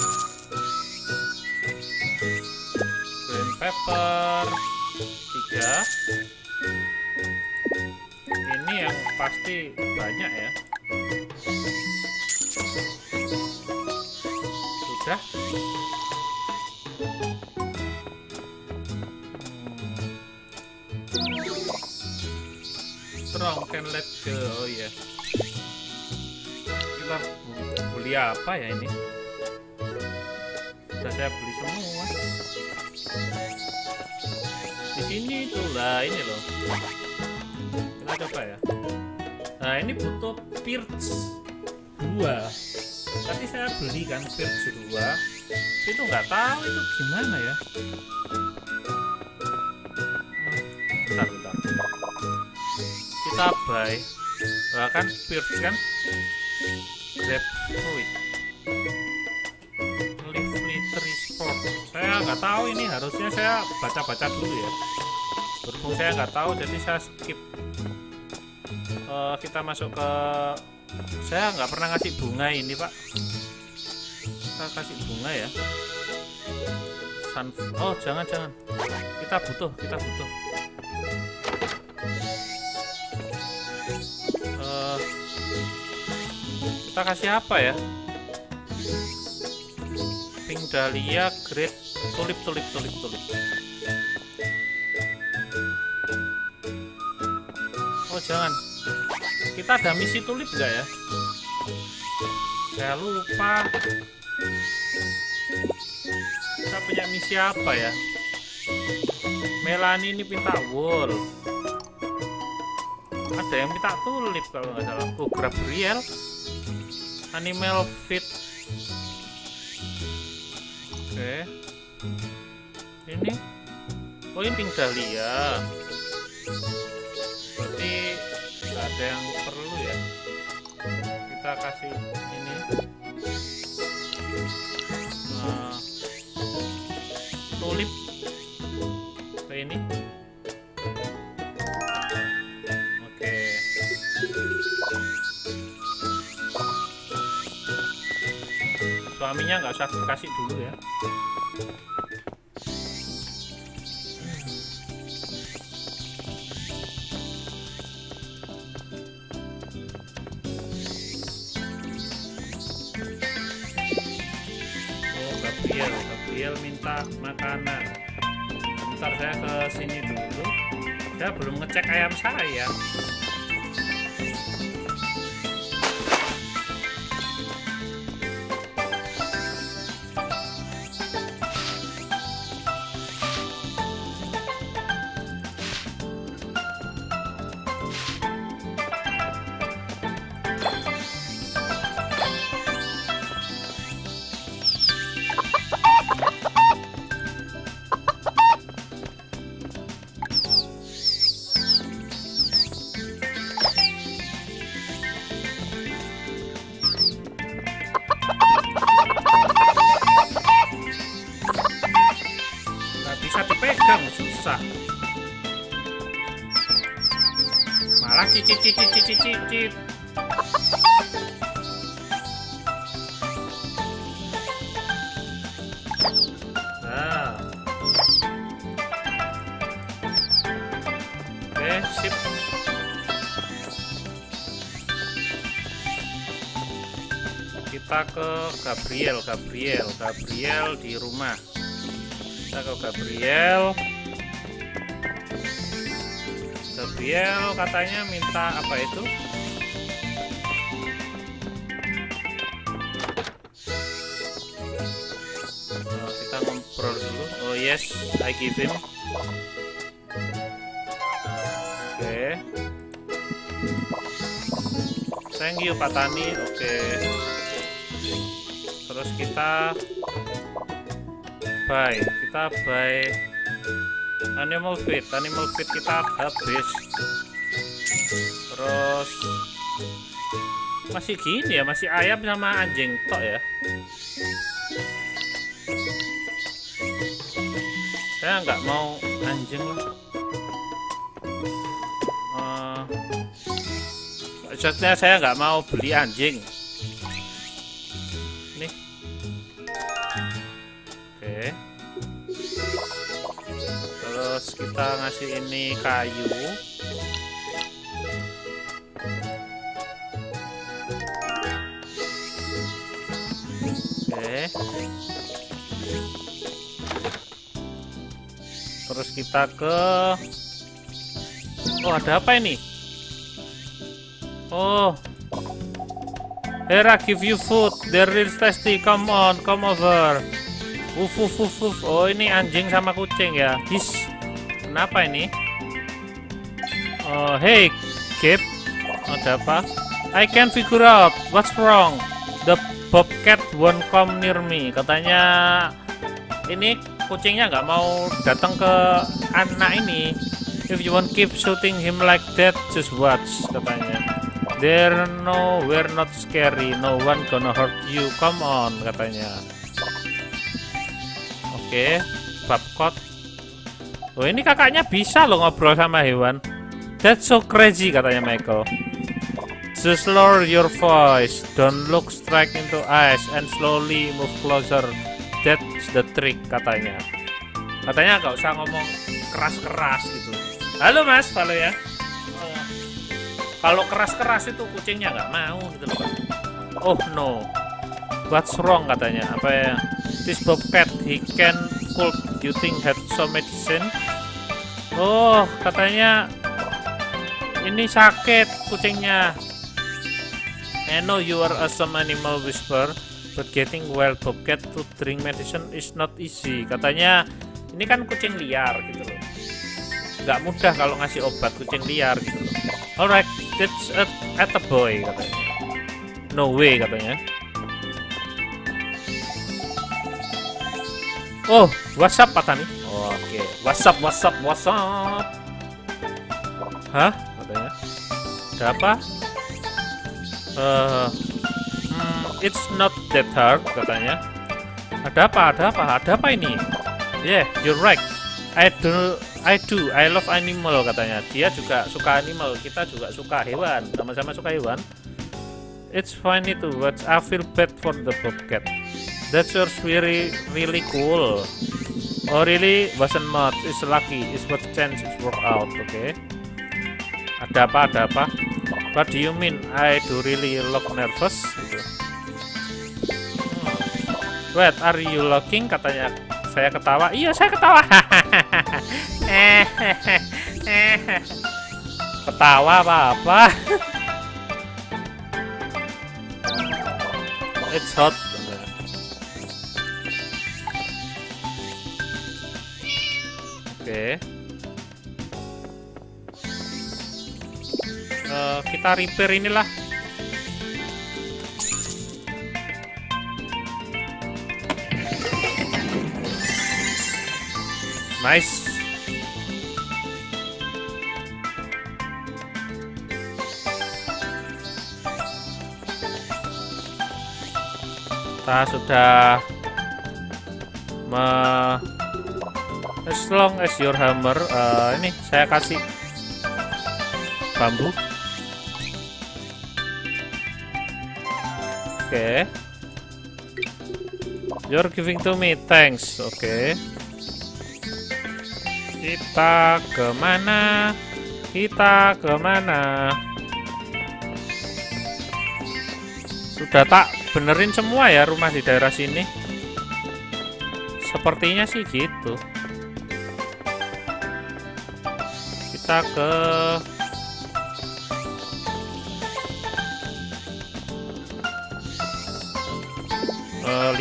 Speaker 1: Green pepper 3. Ini yang pasti banyak ya. Sudah. Strong can let go. Oh iya. Kita beli apa ya ini? Sudah saya beli semua. Di sini tuh lah, ini loh. Kita coba ya. Nah ini butuh Pirch 2. Tadi saya beli kan Pirch 2. Itu nggak tahu itu gimana ya. Bentar. Kita buy. Nah, kan Pirch kan grapefruit. Lively tree sport. Saya nggak tahu ini, harusnya saya baca-baca dulu ya. Berhubung saya nggak tahu jadi saya skip. Kita masuk ke, saya nggak pernah ngasih bunga ini Pak. Kita kasih bunga ya. Oh jangan, kita butuh. Kita kasih apa ya? Pink dahlia, great tulip. Oh jangan. Kita ada misi tulip nggak ya? Saya lupa. Kita punya misi apa ya? Melanie ini minta wool. Ada yang minta tulip kalau nggak salah. Oh Gabriel. Animal feed. Oke. Ini. Oh ini pink dahlia. Berarti nggak ada yang perlu ya. Kita kasih ini. Tulip. Kayak ini. Oke. Suaminya nggak usah kasih dulu ya. Gabriel minta makanan. Bentar, saya ke sini dulu. Saya belum ngecek ayam saya. Bisa dipegang, susah. Malah cicit. Nah. Oke, sip. Kita ke Gabriel di rumah. Kita ke Gabriel katanya minta apa itu? Kita ngobrol dulu. Oh yes, I give him. Oke. Thank you Pak Tani. Oke. Terus kita buy animal feed kita habis. Terus masih gini ya, masih ayam sama anjing tok ya. Saya nggak mau anjing lah. Maksudnya saya nggak mau beli anjing nih. Oke. Terus kita ngasih ini kayu. Oke. Terus kita ke, oh ada apa ini? Oh, here I give you food, they're real tasty, come on, come over. Uf. Oh ini anjing sama kucing ya. His, kenapa ini? Oh hey Kip, ada apa? I can figure out what's wrong. The bobcat won't come near me. Katanya ini kucingnya nggak mau datang ke anak ini. If you want keep shooting him like that, just watch, katanya. We're not scary, no one gonna hurt you, come on, katanya. Oke, Babcot. Oh ini kakaknya bisa loh ngobrol sama hewan. That's so crazy, katanya Michael. Just lower your voice, don't look straight into eyes, and slowly move closer. That's the trick, katanya. Katanya nggak usah ngomong keras-keras gitu. Halo mas, halo ya. Kalau keras-keras itu kucingnya nggak mau gitu loh. Oh no, what's wrong, katanya. Apa ya? This bobcat, he can cold. You think had some medicine? Oh, katanya ini sakit kucingnya. I know you are awesome animal whisper, but getting wild bobcat to drink medicine is not easy. Katanya ini kan kucing liar gitu loh. Nggak mudah kalau ngasih obat kucing liar gitu loh. Alright, that's at a boy, katanya. No way, katanya. Oh, what's up, Pak Tani? Oh, oke. What's up? Hah? Katanya. Ada apa? It's not that hard, katanya. Ada apa ini? Yeah, you're right. I love animal, katanya. Dia juga suka animal, kita juga suka hewan, sama-sama suka hewan. It's funny to watch. I feel bad for the bobcat. That's really cool. Oh really? Wasn't much. It's lucky. It's what chance it's work out. Okay. Ada apa? What do you mean? I do really look nervous. Gitu. What are you looking? Katanya saya ketawa. Iya, saya ketawa. Ketawa apa-apa. It's hot. Oke. Kita repair inilah. Nice. Kita sudah as long as your hammer. Ini saya kasih bambu. Oke. You're giving to me, thanks. Oke. Kita kemana? Kita kemana? Sudah tak benerin semua ya rumah di daerah sini. Sepertinya sih gitu. Kita ke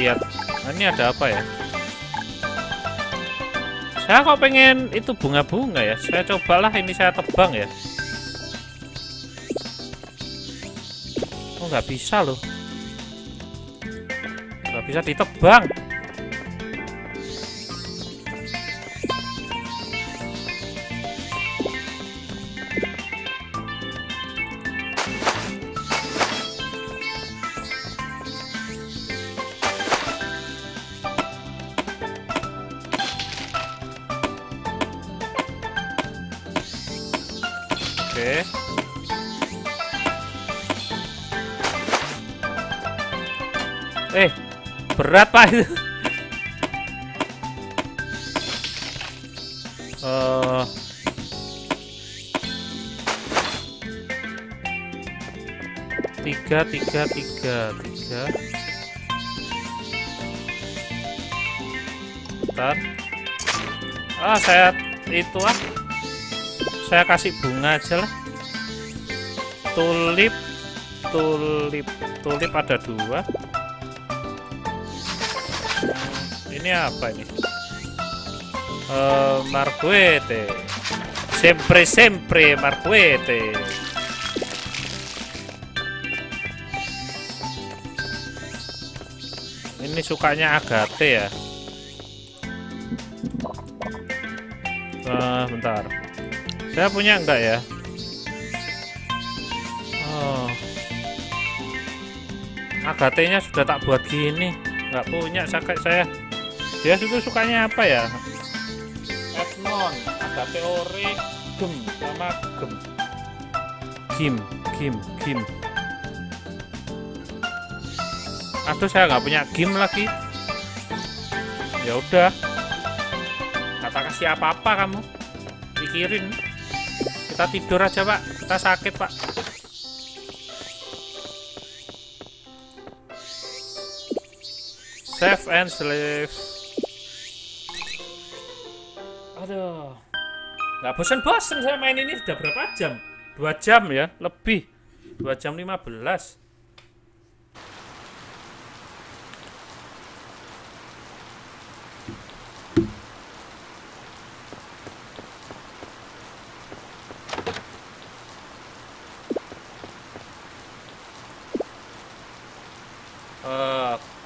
Speaker 1: lihat. Ini ada apa ya? Saya kok pengen itu bunga-bunga ya. Saya cobalah ini, saya tebang ya. Oh, nggak bisa loh. Nggak bisa ditebang. Oke. Berat Pak itu. Tiga. Bentar. Saya itu saya kasih bunga aja lah. Tulip ada 2. Ini apa ini? Marguete. Sempre Marguete. Ini sukanya Agate ya. Bentar. Saya punya enggak ya? Agate-nya sudah tak buat gini. Enggak punya saya. Dia itu sukanya apa ya? Etnon, Agate ore, gem sama gem. Aduh, saya nggak punya gem lagi. Ya udah. Kata kasih apa-apa kamu. Pikirin. Kita tidur aja, Pak. Kita sakit, Pak. Save and sleep. Aduh. Nggak bosen-bosen saya main ini. Sudah berapa jam? 2 jam ya, lebih. 2 jam 15.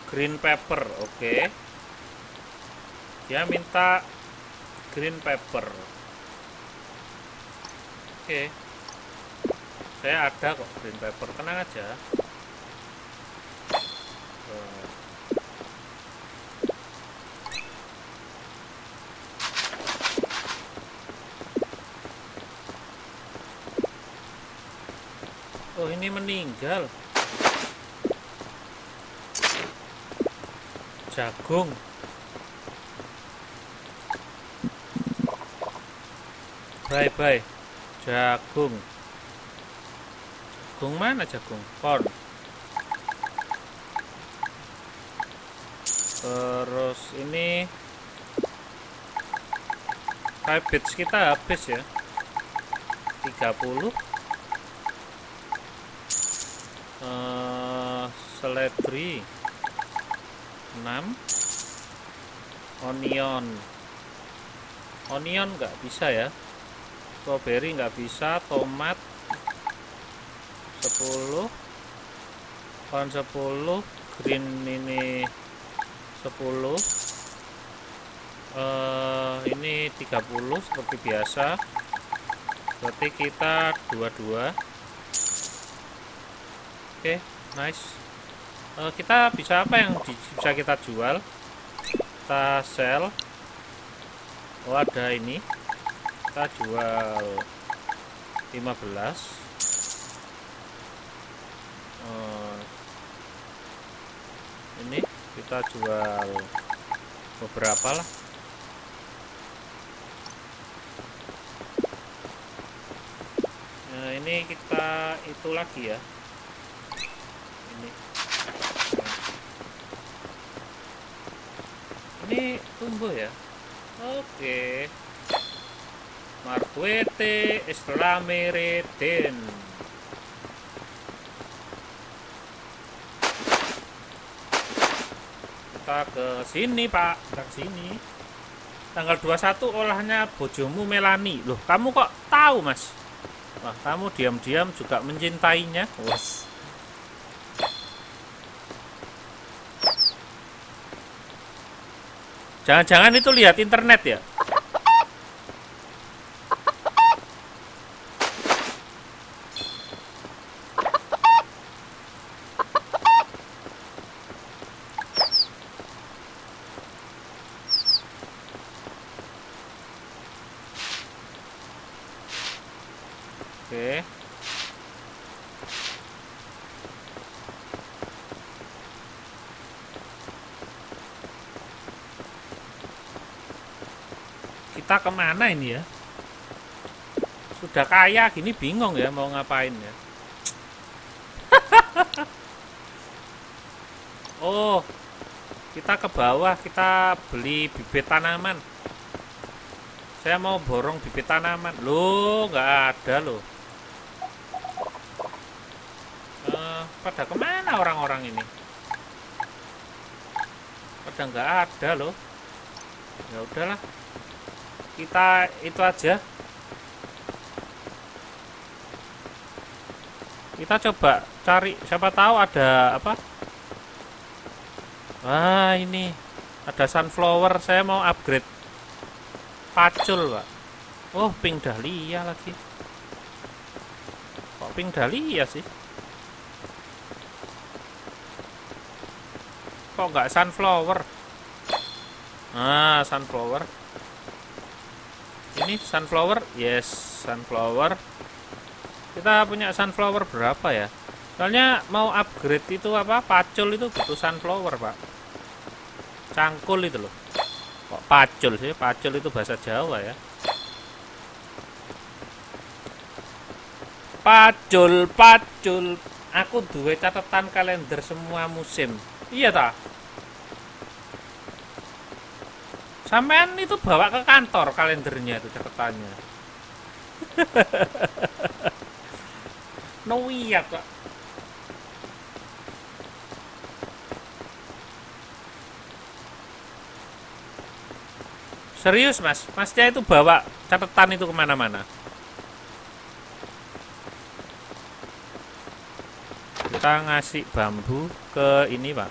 Speaker 1: Green pepper, oke. Dia minta green pepper. Oke. Saya ada kok green pepper, tenang aja. Oh, ini meninggal. Jagung. Bye. Jagung. Jagung mana jagung? Corn. Terus ini cabbage kita habis ya, 30. Seledri 6. Onion nggak bisa ya, strawberry nggak bisa, tomat 10, pohon 10, green ini 10, ini 30 seperti biasa, berarti kita 22. Oke, nice. Kita bisa apa yang bisa kita jual? Kita sell. Oh, ada ini, kita jual 15. Ini kita jual beberapa lah. Nah, ini kita itu lagi ya, ini tumbuh ya. Oke. Marquete Estramereden. Kita ke sini, Pak. Kita ke sini. Tanggal 21 olahnya bojomu Melani. Loh, kamu kok tahu, Mas? Wah, kamu diam-diam juga mencintainya. Wes. Jangan-jangan itu lihat internet ya? Oke. Kita kemana ini ya? Sudah kaya gini bingung ya mau ngapain ya. Oh, kita ke bawah, kita beli bibit tanaman. Saya mau borong bibit tanaman. Loh, nggak ada loh. Pada kemana orang-orang ini? Pada nggak ada loh. Ya udahlah, kita itu aja. Kita coba cari, siapa tahu ada apa. Wah, ini ada sunflower. Saya mau upgrade pacul, Pak. Oh, pink dahlia lagi. Kok pink dahlia sih? Kok nggak sunflower? Ah, sunflower. Ini sunflower, yes, sunflower. Kita punya sunflower berapa ya? Soalnya mau upgrade itu apa? Pacul itu butuh sunflower, Pak. Cangkul itu loh. Kok pacul sih? Pacul itu bahasa Jawa ya. Pacul, pacul. Aku duwe catatan kalender semua musim. Iya ta? Sampean itu bawa ke kantor kalendernya itu catatannya. No iya kok. Serius mas, masnya itu bawa catatan itu kemana-mana. Kita ngasih bambu ke ini pak.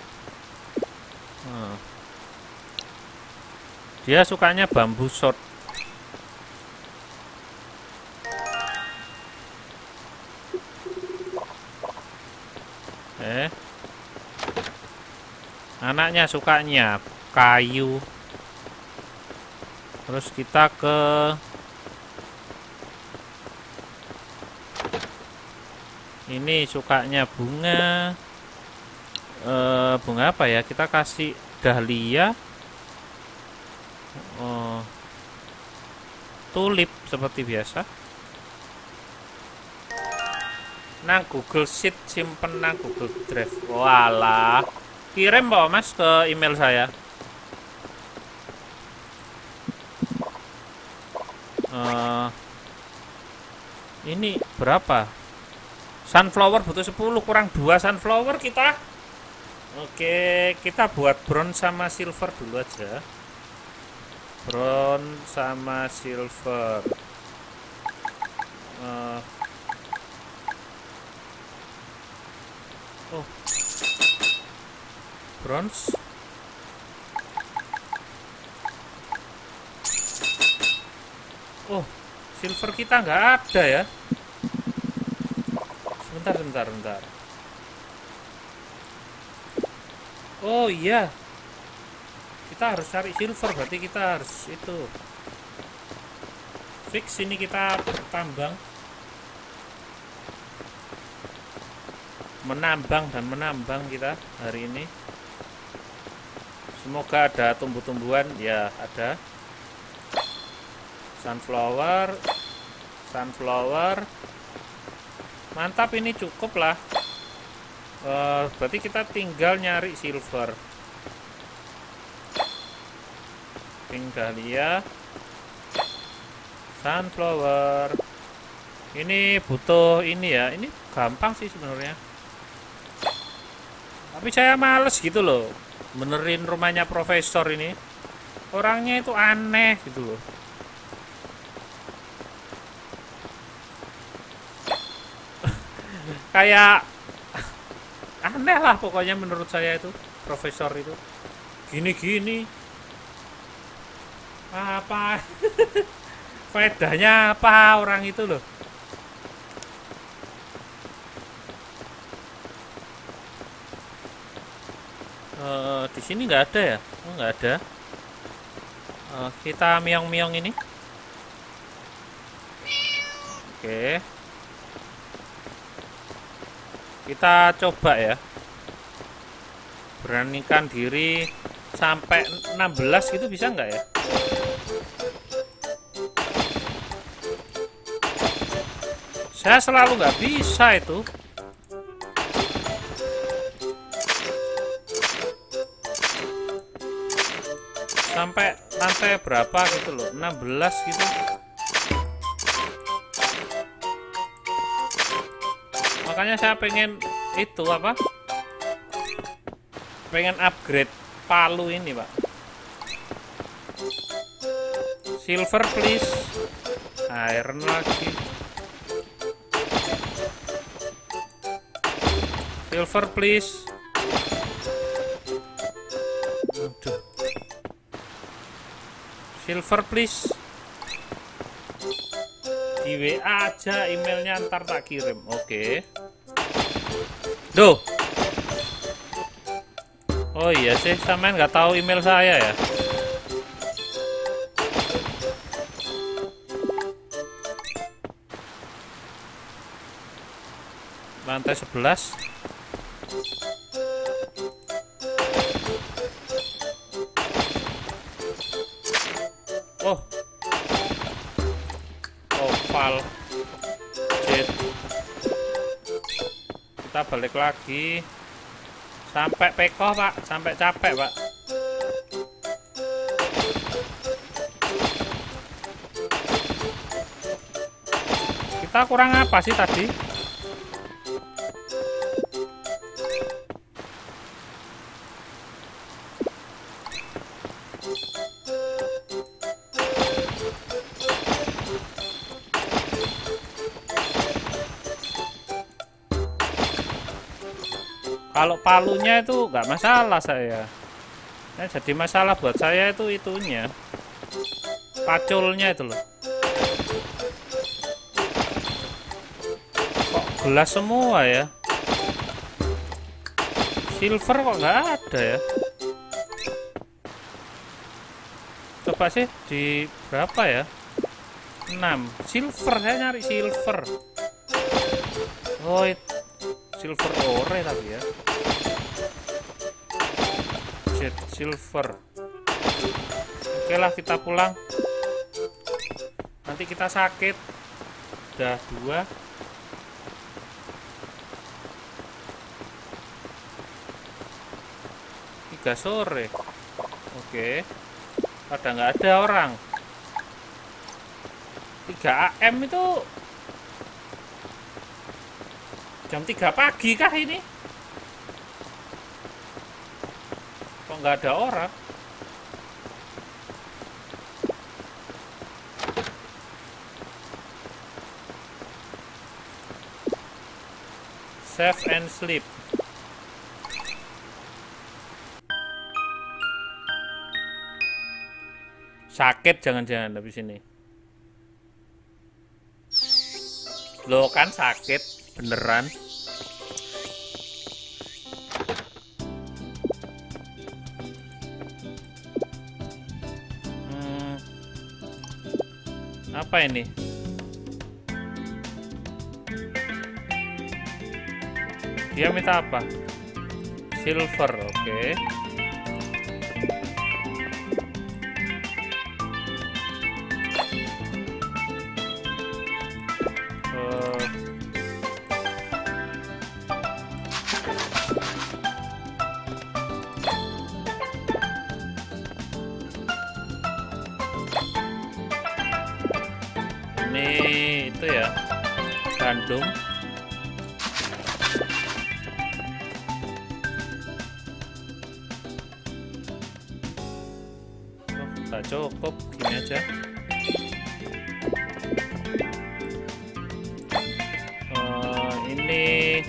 Speaker 1: Dia sukanya bambu short. Anaknya sukanya kayu. Terus kita ke ini sukanya bunga. Bunga apa ya? Kita kasih dahlia. Tulip seperti biasa. Nang Google Sheet, simpen nang Google Drive. Walah, Kirim Pak Mas ke email saya. Ini berapa? Sunflower butuh 10, kurang 2 sunflower kita. Oke, kita buat bronze sama silver dulu aja. Bronze sama silver. Oh, bronze. Oh, silver kita nggak ada ya. Sebentar. Oh iya, kita harus cari silver, berarti kita harus itu fix ini, kita tambang, menambang kita hari ini. Semoga ada tumbuh-tumbuhan, ya ada. Sunflower, mantap, ini cukup lah. Berarti kita tinggal nyari silver. Pinggalia, sunflower. Ini butuh ini ya, ini gampang sih sebenarnya. Tapi saya males gitu loh, benerin rumahnya profesor ini. Orangnya itu aneh gitu loh. Kayak aneh lah pokoknya menurut saya itu profesor itu gini apa faedahnya apa orang itu loh. Di sini nggak ada ya? Oh, nggak ada. Kita miong ini. Oke. Kita coba ya, beranikan diri sampai 16 gitu, bisa nggak ya? Saya selalu nggak bisa itu. Sampai lantai berapa gitu loh, 16 gitu. Makanya saya pengen itu apa? Pengen upgrade palu ini, Pak. Silver please. Iron lagi. Silver please. Aduh. Silver please. Di WA aja emailnya, ntar tak kirim. Oke. Duh. Oh iya sih, sampean nggak tahu email saya ya? Lantai 11. Oh. Opal. Jet. Kita balik lagi. Sampai pekoh, Pak. Sampai capek, Pak. Kita kurang apa sih tadi? Kalau palunya itu nggak masalah saya. Jadi masalah buat saya itu itunya, paculnya itu loh. Kok gelas semua ya? Silver kok nggak ada ya? Coba sih di berapa ya? 6. Silver, saya nyari silver. Oh, silver ore tapi ya. Jet silver. Oke lah, kita pulang. Nanti kita sakit. Udah 2. 3 sore. Oke. Pada nggak ada orang. 3 AM itu jam 3 pagi kah ini? Kok nggak ada orang? Save and sleep. Sakit jangan-jangan habis ini. Loh kan sakit beneran. Apa ini? Dia minta apa? Silver, oke. Ini itu ya, gandum. Nggak cukup, gini aja. Ini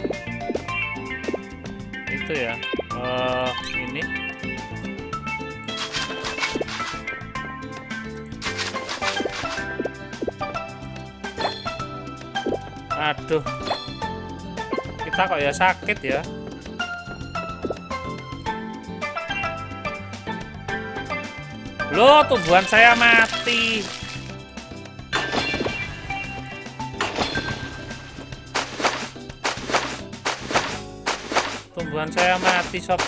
Speaker 1: itu ya, ini aduh, kita kok ya sakit ya. Loh, tumbuhan saya mati. Tumbuhan saya mati, sob.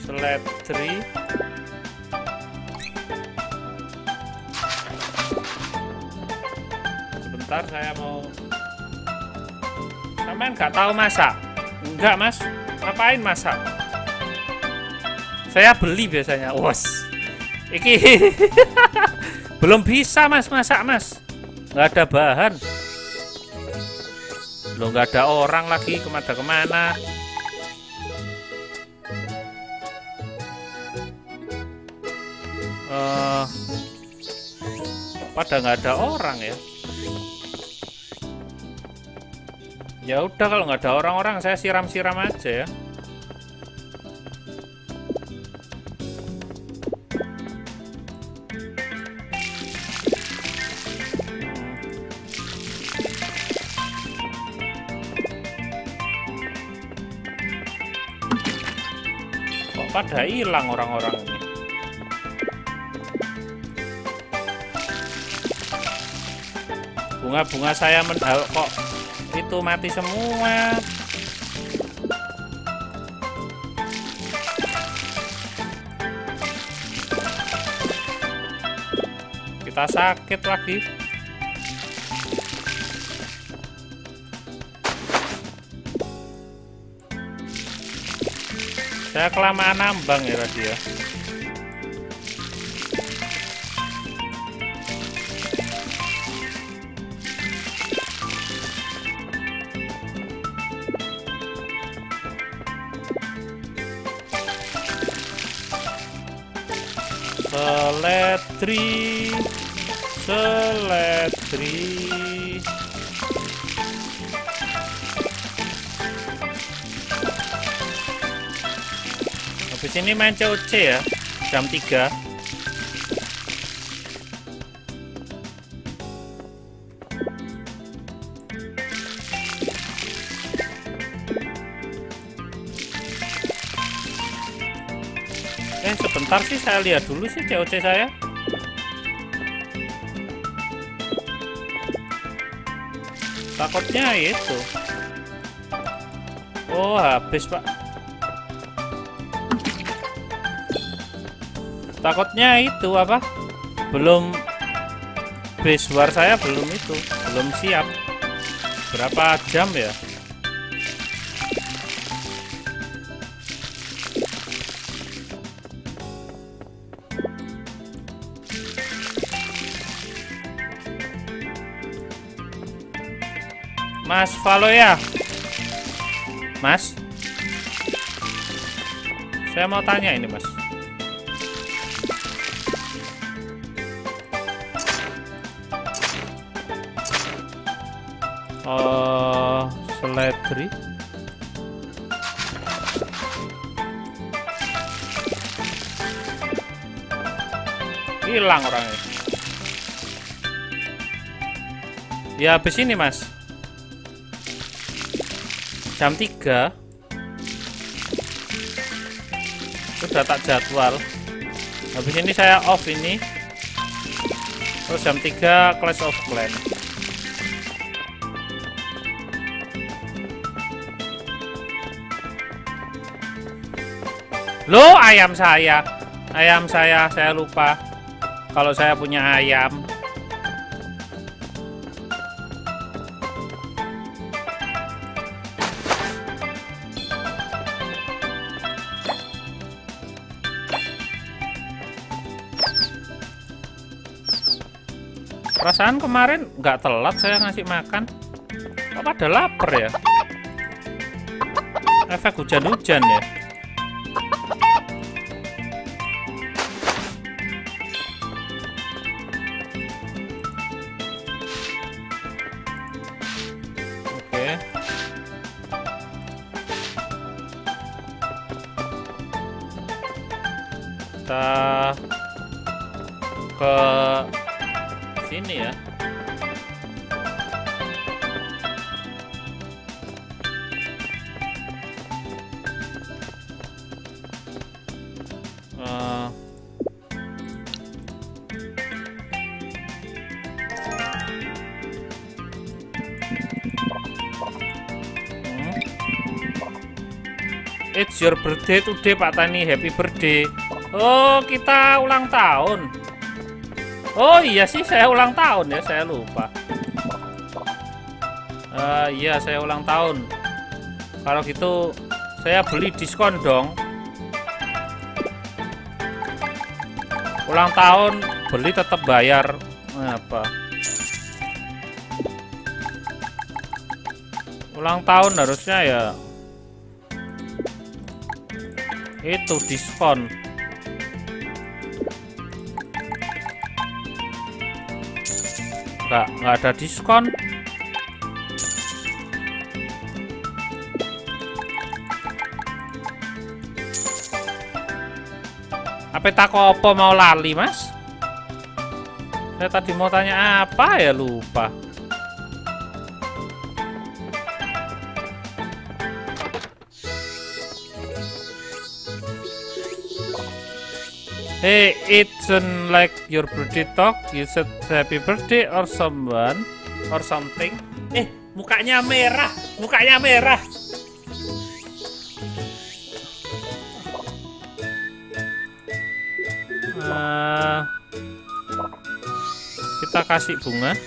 Speaker 1: Seledri. Sebentar, saya mau. Sampean nggak tahu masak? Enggak, Mas. Ngapain masak? Saya beli biasanya. Wos. Iki belum bisa, Mas, masak, Mas. Nggak ada bahan. Lo nggak ada orang lagi, kemana-kemana. Pada nggak ada orang ya. Ya udah, kalau nggak ada orang-orang saya siram-siram aja ya. Kok pada hilang orang-orang ini? Bunga-bunga saya kok itu mati semua. Kita sakit lagi. Saya kelamaan nambang ya tadi ya. Seledri, seledri. Habis ini main COC ya, jam 3. Sebentar sih, saya lihat dulu sih COC saya. Takutnya itu. Oh, habis, Pak. Takutnya itu apa? Belum base war saya belum siap. Berapa jam ya? Mas Valo ya, Mas. Saya mau tanya ini, Mas. Seledri. Hilang orangnya. Ya habis ini, Mas. Jam 3 sudah tak jadwal. Habis ini saya off ini. Terus jam 3 Clash of Clans. Loh, ayam saya lupa kalau saya punya ayam. Perasaan kemarin nggak telat saya ngasih makan. Kok pada lapar ya? Efek hujan-hujan ya. Oke. Kita ke sini ya. It's your birthday today, Pak Tani. Happy birthday. Oh, kita ulang tahun. Oh iya sih, saya ulang tahun ya, saya lupa. Iya, saya ulang tahun. Kalau gitu saya beli diskon dong. Ulang tahun beli tetap bayar apa? Ulang tahun harusnya ya itu diskon. Nggak ada diskon. Apa tako apa mau lali, Mas? Saya tadi mau tanya apa ya, lupa. Hey, it's like your birthday talk. You said happy birthday or someone or something. Mukanya merah, mukanya merah. Kita kasih bunga.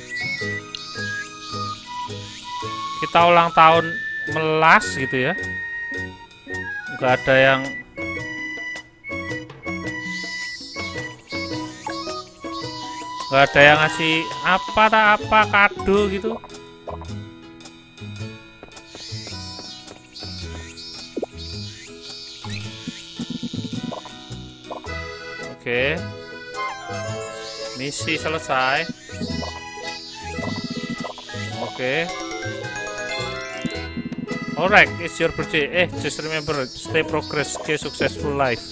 Speaker 1: Kita ulang tahun melas gitu ya. Nggak ada yang ngasih apa kado gitu. Oke. Misi selesai. Oke. Alright, it's your birthday. Just remember, stay progress, stay successful life.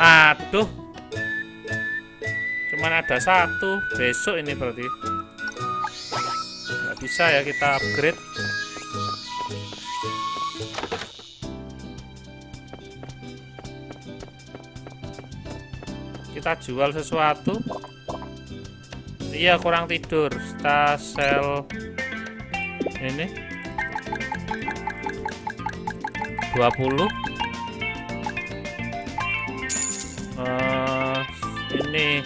Speaker 1: Aduh. Cuman ada satu. Besok ini berarti. Nggak bisa ya kita upgrade. Kita jual sesuatu. Iya, kurang tidur. Kita sell ini 20. Ini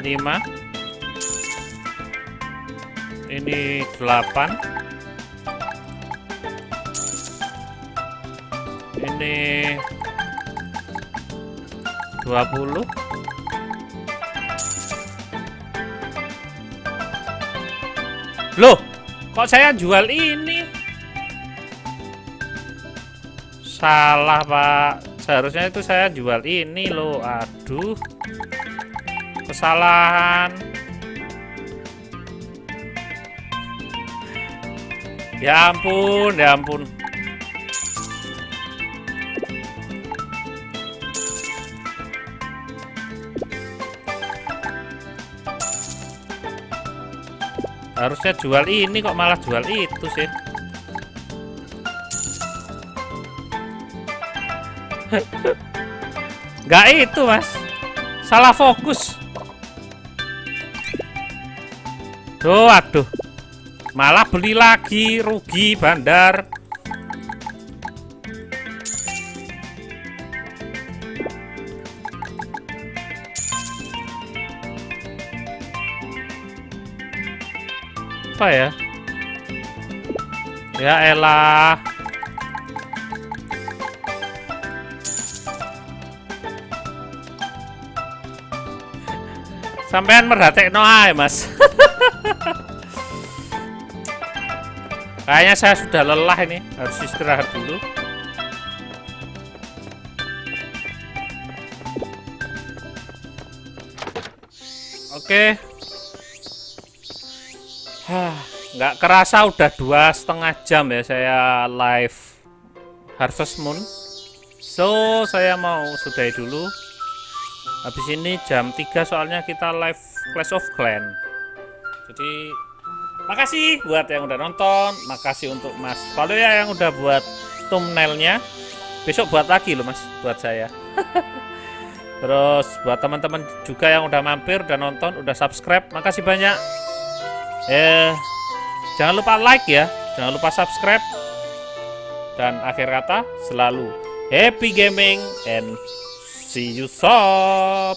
Speaker 1: 5. Ini 8. Ini 20. Loh, kok saya jual ini? Salah, Pak. Seharusnya itu saya jual ini loh. Aduh. Kesalahan. Ya ampun, ya ampun. Harusnya jual ini kok malah jual itu sih. Nggak itu, Mas. Salah fokus. Tuh, aduh. Malah beli lagi, rugi bandar. Apa ya? Ya elah. Sampean merhatekno ae, Mas. Kayaknya saya sudah lelah ini, harus istirahat dulu. Oke. Nggak kerasa udah 2,5 jam ya saya live Harvest Moon. So, saya mau sudahi dulu. Habis ini jam 3 soalnya kita live Clash of Clans. Jadi makasih buat yang udah nonton, makasih untuk Mas Valdo ya yang udah buat thumbnailnya. Besok buat lagi loh Mas, buat saya. Terus buat teman-teman juga yang udah mampir, udah nonton, udah subscribe, makasih banyak. Jangan lupa like ya, jangan lupa subscribe. Dan akhir kata selalu happy gaming and see you sob.